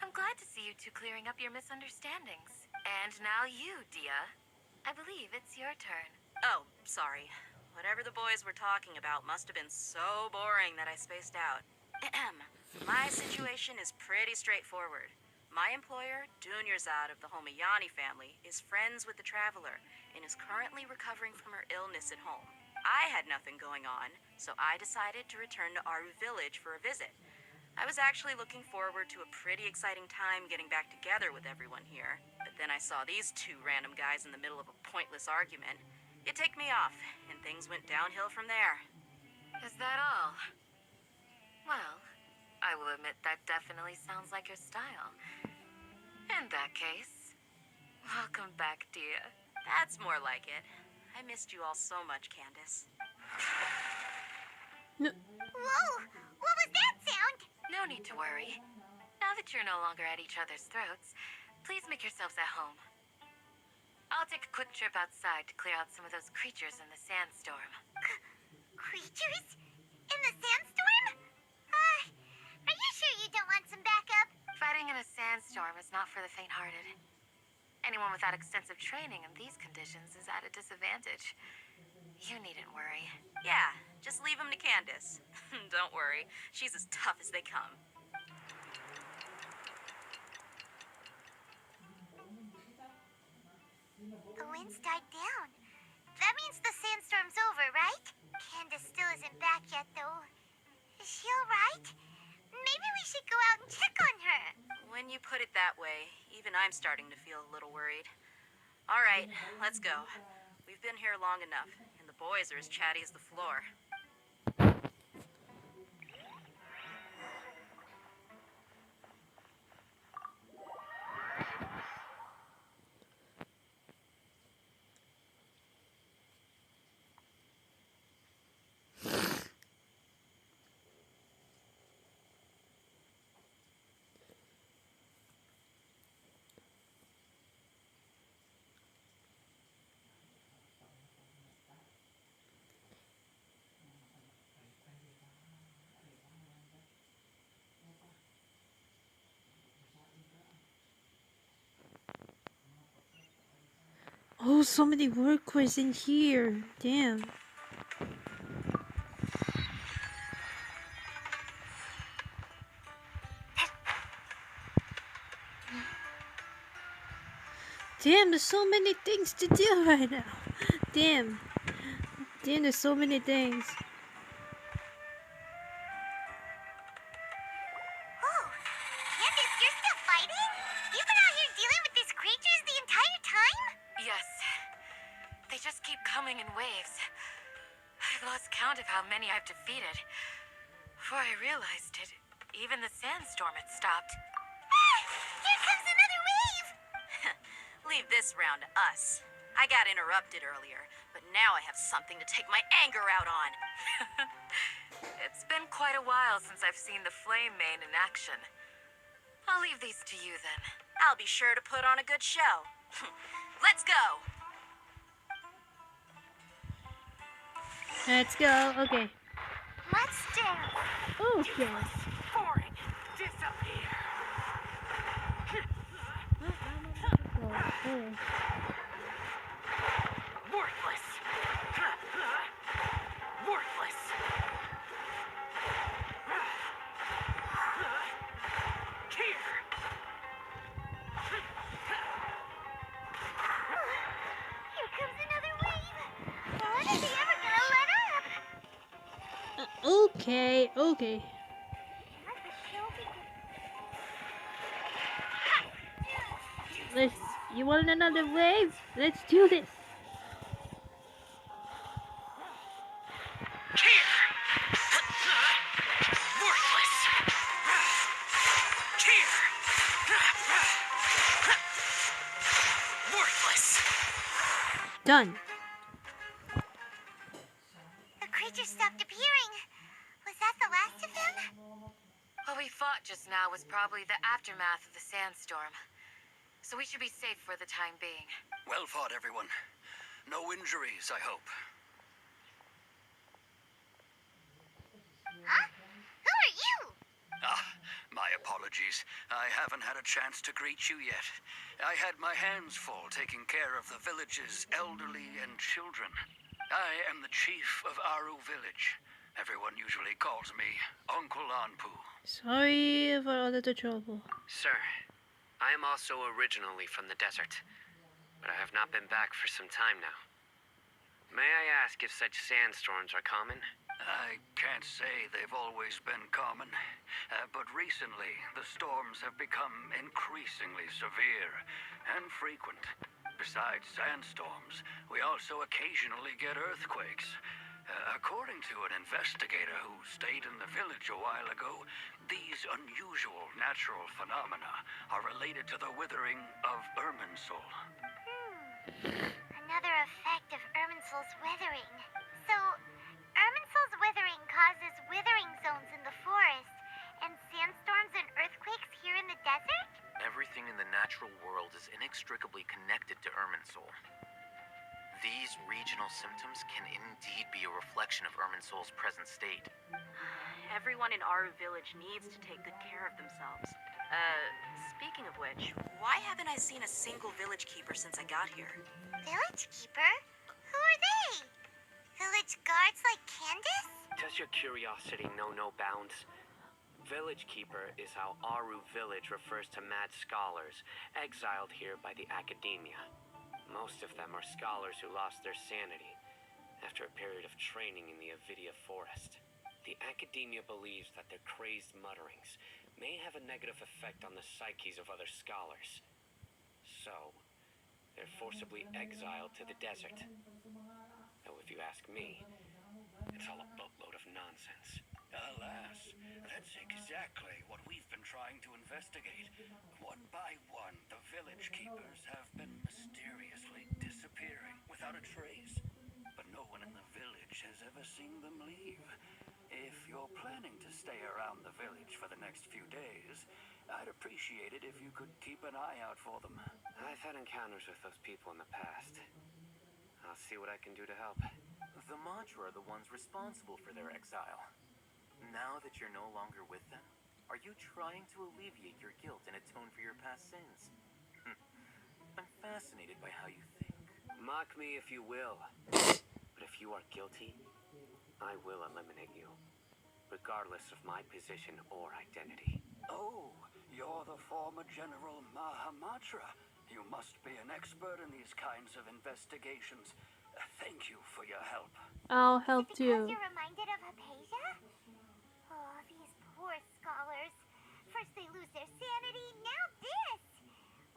S5: I'm glad to see you two clearing up your misunderstandings. And now you, Dia. I believe it's your turn.
S11: Oh, sorry. Whatever the boys were talking about must have been so boring that I spaced out. My situation is pretty straightforward. My employer, Dunyarzad of the Homayani family, is friends with the Traveler and is currently recovering from her illness at home. I had nothing going on, so I decided to return to Aru Village for a visit. I was actually looking forward to a pretty exciting time getting back together with everyone here, but then I saw these two random guys in the middle of a pointless argument. It ticked me off, and things went downhill from there.
S5: Is that all? Well, I will admit that definitely sounds like your style. In that case, welcome back, Dia.
S11: That's more like it. I missed you all so much, Candace.
S3: Whoa! What was that sound?
S5: No need to worry. Now that you're no longer at each other's throats, please make yourselves at home. I'll take a quick trip outside to clear out some of those creatures in the sandstorm.
S3: Creatures? In the sandstorm? Are you sure you don't want some backup?
S5: Fighting in a sandstorm is not for the faint-hearted. Anyone without extensive training in these conditions is at a disadvantage. You needn't worry.
S11: Yeah, just leave them to Candace. Don't worry, she's as tough as they come.
S3: The wind's died down. That means the sandstorm's over, right? Candace still isn't back yet, though. Is she alright? Maybe we should go out and check on her.
S11: When you put it that way, even I'm starting to feel a little worried. All right, let's go. We've We've been here long enough, and the boys are as chatty as the floor.
S1: Oh, so many workers in here. Damn. Damn, there's so many things to do right now. Damn. Damn, there's so many things.
S3: Oh, Candace, you're still fighting? You've been out here dealing with these creatures the entire time?
S11: Yes. They just keep coming in waves. I've lost count of how many I've defeated. Before I realized it, even the sandstorm had stopped.
S3: Ah! Here comes another wave!
S11: Leave this round to us. I got interrupted earlier, but now I have something to take my anger out on. It's been quite a while since I've seen the Flame Mane in action. I'll leave these to you then. I'll be sure to put on a good show. Let's go!
S1: Let's go. Okay.
S3: Let's dance.
S1: Okay.
S8: Boring. Disappear. Worthless. Worthless. Here.
S3: Here comes another wave. When is he ever gonna let up?
S1: Okay. Okay.
S3: Let the show begin.
S1: Let's. You want another wave? Let's do this.
S8: Here. Worthless. Here. Worthless.
S1: Done.
S3: The creature stopped appearing. Was that the last of them?
S11: What we fought just now was probably the aftermath of the sandstorm. So we should be safe for the time being.
S12: Well fought, everyone. No injuries, I hope.
S3: Huh? Who are you?
S12: My apologies. I haven't had a chance to greet you yet. I had my hands full taking care of the village's elderly and children. I am the chief of Aru Village. Everyone usually calls me Uncle Anpu.
S1: Sorry for all the trouble.
S10: Sir, I am also originally from the desert, but I have not been back for some time now. May I ask if such sandstorms are common?
S12: I can't say they've always been common, but recently the storms have become increasingly severe and frequent. Besides sandstorms, we also occasionally get earthquakes. According to an investigator who stayed in the village a while ago, these unusual natural phenomena are related to the withering of Irminsul.
S3: Another effect of Irminsul's withering. So, Irminsul's withering causes withering zones in the forest, and sandstorms and earthquakes here in the desert?
S13: Everything in the natural world is inextricably connected to Irminsul. These regional symptoms can indeed be a reflection of Irminsul's present state.
S11: Everyone in Aru Village needs to take good care of themselves. Speaking of which, why haven't I seen a single village keeper since I got here?
S3: Village keeper? Who are they? Village guards like Candace?
S10: Does your curiosity know no bounds? Village Keeper is how Aru Village refers to mad scholars exiled here by the academia. Most of them are scholars who lost their sanity after a period of training in the Avidia forest. The academia believes that their crazed mutterings may have a negative effect on the psyches of other scholars. So, They're forcibly exiled to the desert. Though if you ask me, it's all a boatload of nonsense.
S12: Alas, that's exactly what we've been trying to investigate. One by one, the village keepers have been mysteriously disappearing without a trace. But no one in the village has ever seen them leave. If you're planning to stay around the village for the next few days, I'd appreciate it if you could keep an eye out for them.
S10: I've had encounters with those people in the past. I'll see what I can do to help.
S13: The Majra are the ones responsible for their exile. Now that you're no longer with them, are you trying to alleviate your guilt and atone for your past sins? I'm fascinated by how you think.
S10: Mock me if you will. But if you are guilty, I will eliminate you, regardless of my position or identity.
S12: Oh, you're the former General Mahamatra. You must be an expert in these kinds of investigations. Thank you for your help.
S1: I'll help
S3: Is it because
S1: too.
S3: you're reminded of Hypatia? Oh, these poor scholars. First they lose their sanity, now this!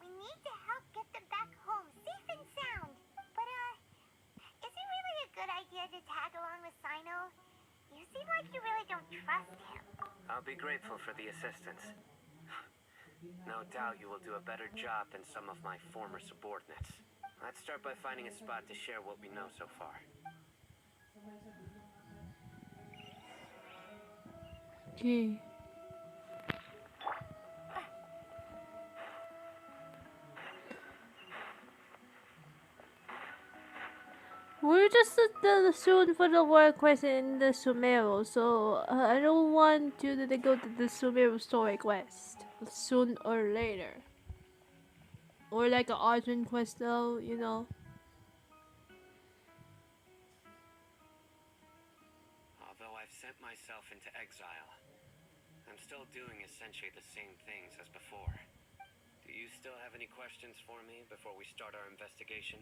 S3: We need to help get them back home, safe and sound. But, is it really a good idea to tag along with Sino? You seem like you really don't trust him.
S10: I'll be grateful for the assistance. No doubt you will do a better job than some of my former subordinates. Let's start by finding a spot to share what we know so far.
S1: Okay. We're just soon for the work quest in the Sumeru, so I don't want you to go to the Sumeru story quest soon or later. Or like an Archon quest though, you know.
S10: Although I've sent myself into exile, I'm still doing essentially the same things as before. Do you still have any questions for me before we start our investigation?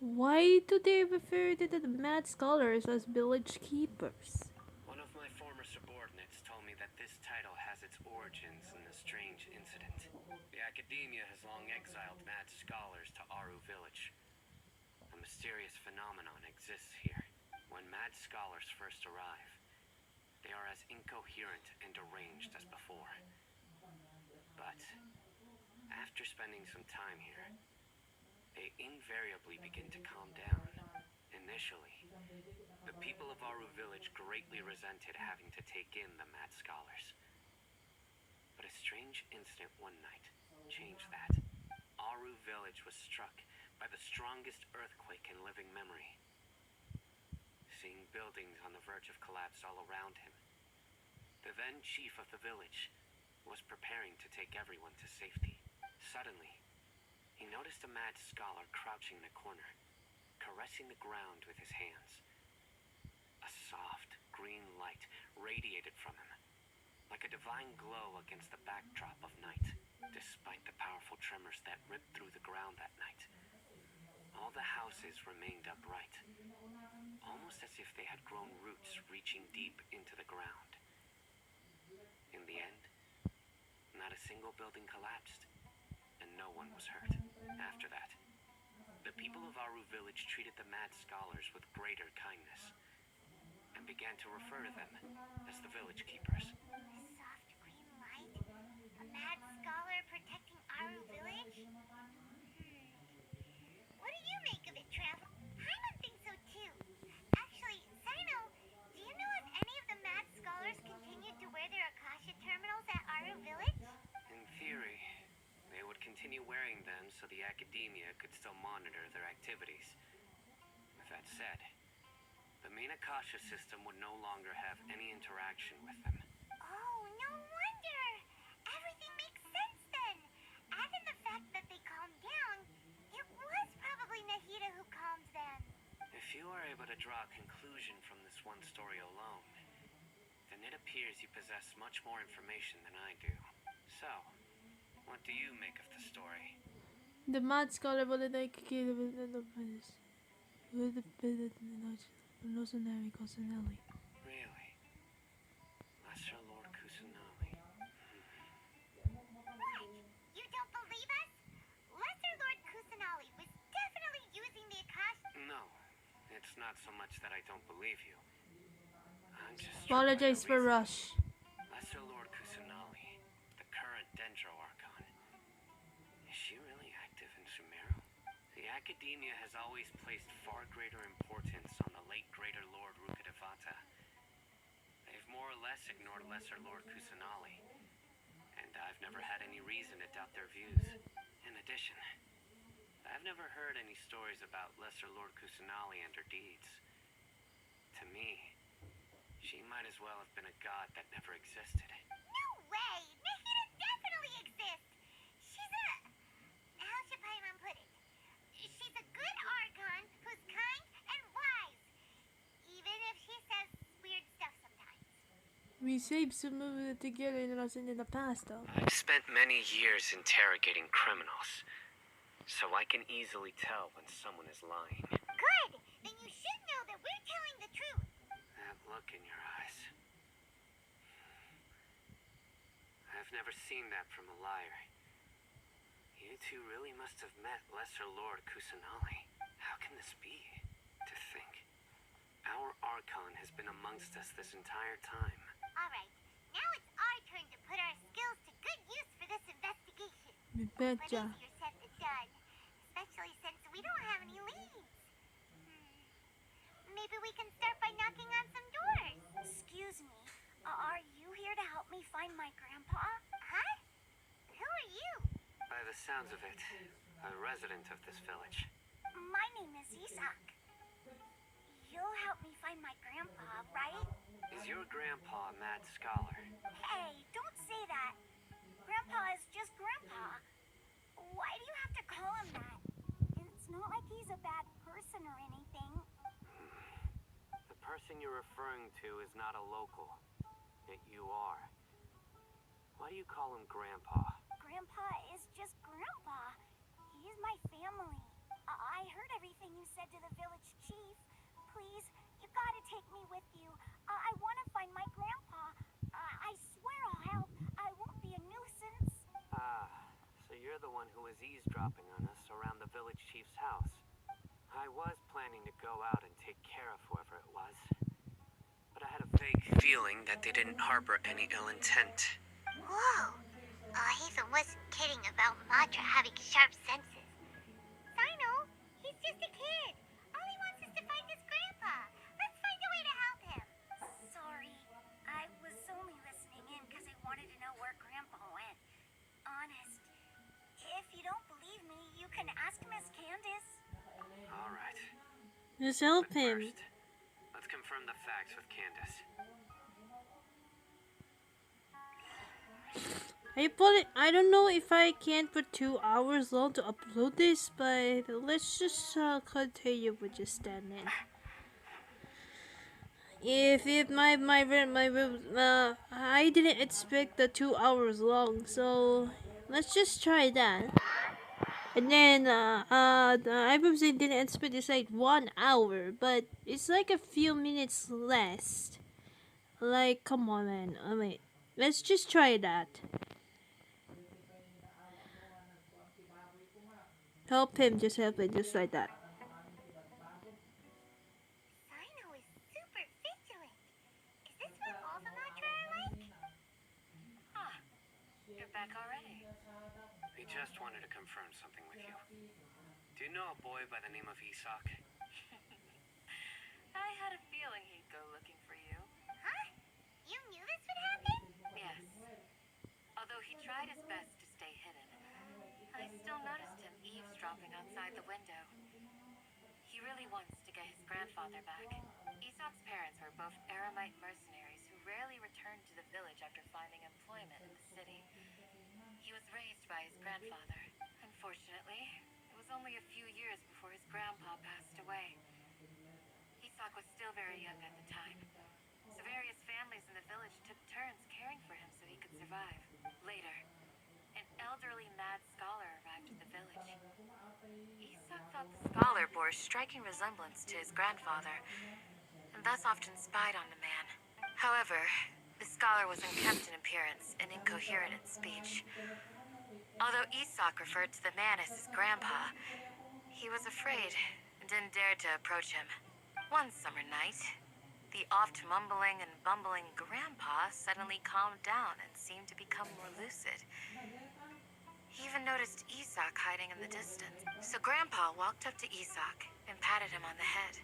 S1: Why do they refer to the mad scholars as village keepers?
S10: One of my former subordinates told me that this title has its origins in a strange incident. The academia has long exiled mad scholars to Aru village. A mysterious phenomenon exists here. When mad scholars first arrive, they are as incoherent and deranged as before. But after spending some time here, they invariably begin to calm down. Initially, the people of Aru village greatly resented having to take in the mad scholars. But a strange incident one night changed that. Aru village was struck by the strongest earthquake in living memory. Seeing buildings on the verge of collapse all around him, the then chief of the village was preparing to take everyone to safety. Suddenly, he noticed a mad scholar crouching in a corner, caressing the ground with his hands. A soft, green light radiated from him, like a divine glow against the backdrop of night. Despite the powerful tremors that ripped through the ground that night, all the houses remained upright, almost as if they had grown roots reaching deep into the ground. In the end, not a single building collapsed, and no one was hurt. After that, the people of Aru village treated the mad scholars with greater kindness, and began to refer to them as the village keepers.
S3: A soft green light? A mad scholar protecting Aru village? What do you make of it, Trev? Paimon thinks so too. Actually, Sino, do you know if any of the mad scholars continued to wear their Akasha terminals at Aru village?
S10: In theory, they would continue wearing them so the academia could still monitor their activities. With that said, the main Akasha system would no longer have any interaction with them.
S3: Oh, no wonder! Everything makes sense then! Add in the fact that they calmed down, it was probably Nahida who calmed them.
S10: If you are able to draw a conclusion from this one story alone, then it appears you possess much more information than I do. So, what do you make of the story?
S1: The mad scholar will like kill with the
S10: Really? Lesser Lord Kusanami.
S3: What? You don't believe us? Lesser Lord Kusanali was
S10: No, it's not so much that I don't believe you. I'm just
S1: Apologize for
S10: reason.
S1: Rush.
S10: Lesser Lord Kusanali, the current Dendro Archon. Is she really active in Sumeru? The Academia has always placed far greater importance on the late Greater Lord Rukkhadevata. They've more or less ignored Lesser Lord Kusanali, and I've never had any reason to doubt their views. In addition, I've never heard any stories about Lesser Lord Kusanali and her deeds. To me, she might as well have been a god that never existed.
S3: No way! Nahida definitely exists! She's a... How should Paimon put it? She's a good Archon who's kind and wise. Even if she says weird stuff sometimes.
S1: We saved Sumeru together in the past, though.
S10: I've spent many years interrogating criminals, so I can easily tell when someone is lying.
S3: Good! Then you should know that we're telling the truth.
S10: That look in your eyes. I've never seen that from a liar. You two really must have met Lesser Lord Kusanali. How can this be? To think, our Archon has been amongst us this entire time.
S3: Alright, now it's our turn to put our skills to good use for this investigation.
S1: We
S3: But
S1: betcha.
S3: easier said than done, especially since we don't have any leads. Maybe we can start by knocking on some doors.
S6: Excuse me, are you here to help me find my grandpa?
S3: Huh? Who are you?
S10: By the sounds of it, a resident of this village.
S6: My name is Isak. You'll help me find my grandpa, right?
S10: Is your grandpa a mad scholar?
S6: Hey, don't say that. Grandpa is just Grandpa. Why do you have to call him that? It's not like he's a bad person or anything.
S10: The person you're referring to is not a local, yet you are. Why do you call him Grandpa?
S6: Grandpa is just Grandpa. He's my family. I heard everything you said to the village chief. Please, you gotta take me with you. I want to find my grandpa. I swear I'll help. I won't be a nuisance.
S10: Ah, so you're the one who was eavesdropping on us around the village chief's house. I was planning to go out and take care of whoever it was, but I had a vague feeling that they didn't harbor any ill intent.
S3: Whoa! Hazel wasn't kidding about Matra having sharp senses. Sino, he's just a kid. All he wants is to find his grandpa. Let's find a way to help him.
S6: Sorry, I was only listening in because I wanted to know where Grandpa went. Honest. If you don't believe me, you can ask Miss Candace.
S10: All right.
S1: Just help
S10: But
S1: him.
S10: first, let's confirm the facts with Candace.
S1: I don't know if I can put 2 hours long to upload this, but let's just continue with just standing. If I didn't expect the 2 hours long, so let's just try that. And then I probably didn't expect it's like 1 hour, but it's like a few minutes less. Like, come on, man. I mean, let's just try that. Help him, just help it, just like that.
S3: Sino is super vigilant. Is this what all the Matra are like?
S11: Huh. You're back already.
S10: I just wanted to confirm something with you. Do you know a boy by the name of Isak?
S11: I had a feeling he'd go looking for you.
S3: Huh? You knew this would happen?
S11: Yes. Although he tried his best to stay hidden, I still noticed him eavesdropping outside the window. He really wants to get his grandfather back. Isak's parents were both Aramite mercenaries who rarely returned to the village after finding employment in the city. He was raised by his grandfather. Unfortunately, it was only a few years before his grandpa passed away. Isak was still very young at the time, so various families in the village took turns caring for him so he could survive. Later, an elderly mad scholar arrived at the village. Isak thought the scholar bore a striking resemblance to his grandfather, and thus often spied on the man. However, the scholar was unkempt in appearance and incoherent in speech. Although Isak referred to the man as his grandpa, he was afraid and didn't dare to approach him. One summer night, the oft mumbling and bumbling Grandpa suddenly calmed down and seemed to become more lucid. He even noticed Isak hiding in the distance. So Grandpa walked up to Isak and patted him on the head.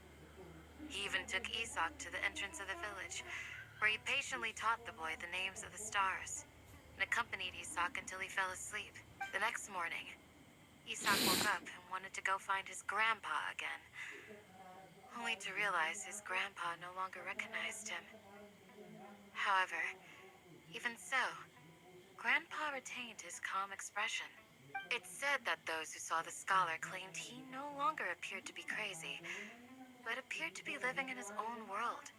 S11: He even took Isak to the entrance of the village, where he patiently taught the boy the names of the stars, and accompanied Isak until he fell asleep. The next morning, Isak woke up and wanted to go find his grandpa again, only to realize his grandpa no longer recognized him. However, even so, Grandpa retained his calm expression. It's said that those who saw the scholar claimed he no longer appeared to be crazy, but appeared to be living in his own world,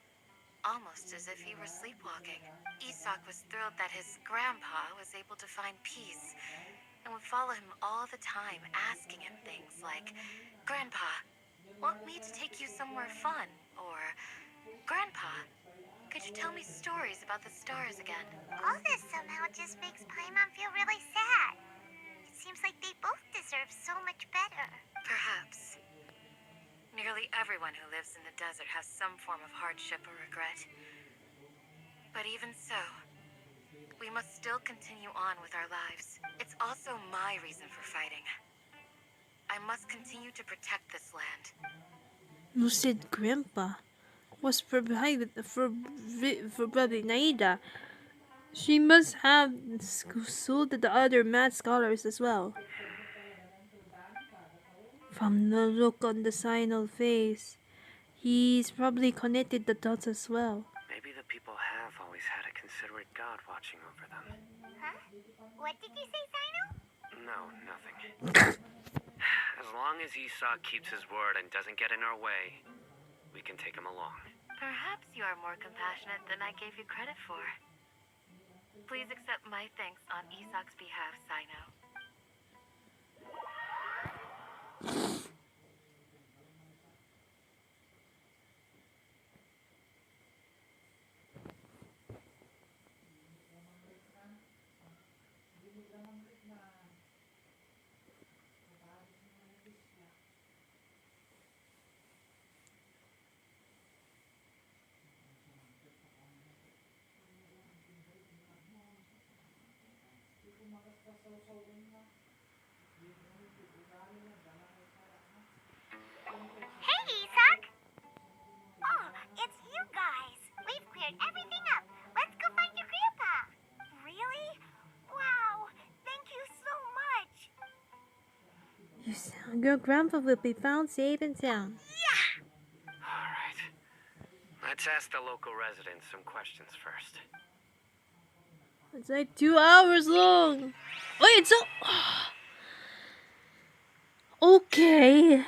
S11: almost as if he were sleepwalking. Isak was thrilled that his grandpa was able to find peace and would follow him all the time, asking him things like, "Grandpa, want me to take you somewhere fun?" Or, "Grandpa, could you tell me stories about the stars again?"
S3: All this somehow just makes Paimon feel really sad. It seems like they both deserve so much better.
S11: Perhaps. Nearly everyone who lives in the desert has some form of hardship or regret. But even so, we must still continue on with our lives. It's also my reason for fighting. I must continue to protect this land.
S1: Lucid Grandpa was for probably Naida. She must have schooled the other mad scholars as well. From the look on the Sinal face, he's probably connected the dots as well.
S10: Maybe the people have always had a considerate god watching over them.
S3: Huh? What did you say, Sino?
S10: No, nothing. As long as Isak keeps his word and doesn't get in our way, we can take him along.
S11: Perhaps you are more compassionate than I gave you credit for. Please accept my thanks on Isak's behalf, Sino.
S3: Hey, Isak! Oh, it's you guys. We've cleared everything up. Let's go find your grandpa. Really? Wow, thank you so much.
S1: Your grandpa will be found safe and sound.
S3: Yeah!
S10: Alright. Let's ask the local residents some questions first.
S1: It's like 2 hours long. Wait, so... Okay.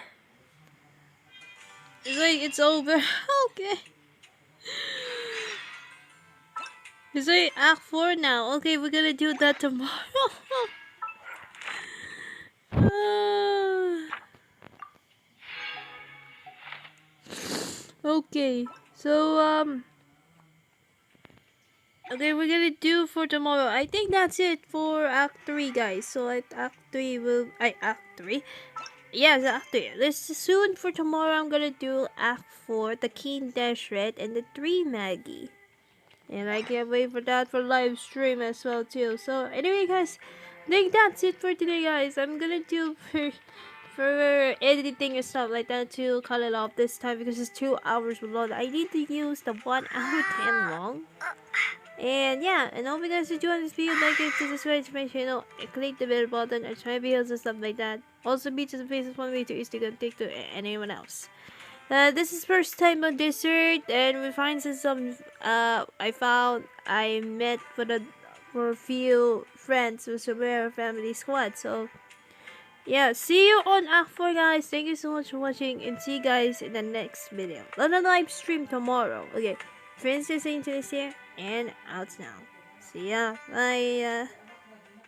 S1: It's like it's over. Okay. It's like Act 4 now. Okay, we're gonna do that tomorrow. Okay, so okay, we're gonna do for tomorrow. I think that's it for Act 3, guys. So at Act 3 Act 3. Yes, Act 3. This soon for tomorrow. I'm gonna do Act 4, the King Deshret, and the 3 Maggie. And I can't wait for that for live stream as well too. So anyway, guys, I think that's it for today, guys. I'm gonna do for editing and stuff like that to cut it off this time because it's 2 hours long. I need to use the 1 hour 10 long. And yeah, and hope you guys enjoyed this video. Like it, subscribe to my channel, and click the bell button, and try videos and stuff like that. Also, be to the faces one way to Instagram, TikTok, and anyone else. This is first time on Desert, and we find some. I met for a few friends with Sumeru family squad. So yeah, see you on Act 4, guys. Thank you so much for watching, and see you guys in the next video on the live stream tomorrow. Okay, friends, this is here and out now. See ya. Bye.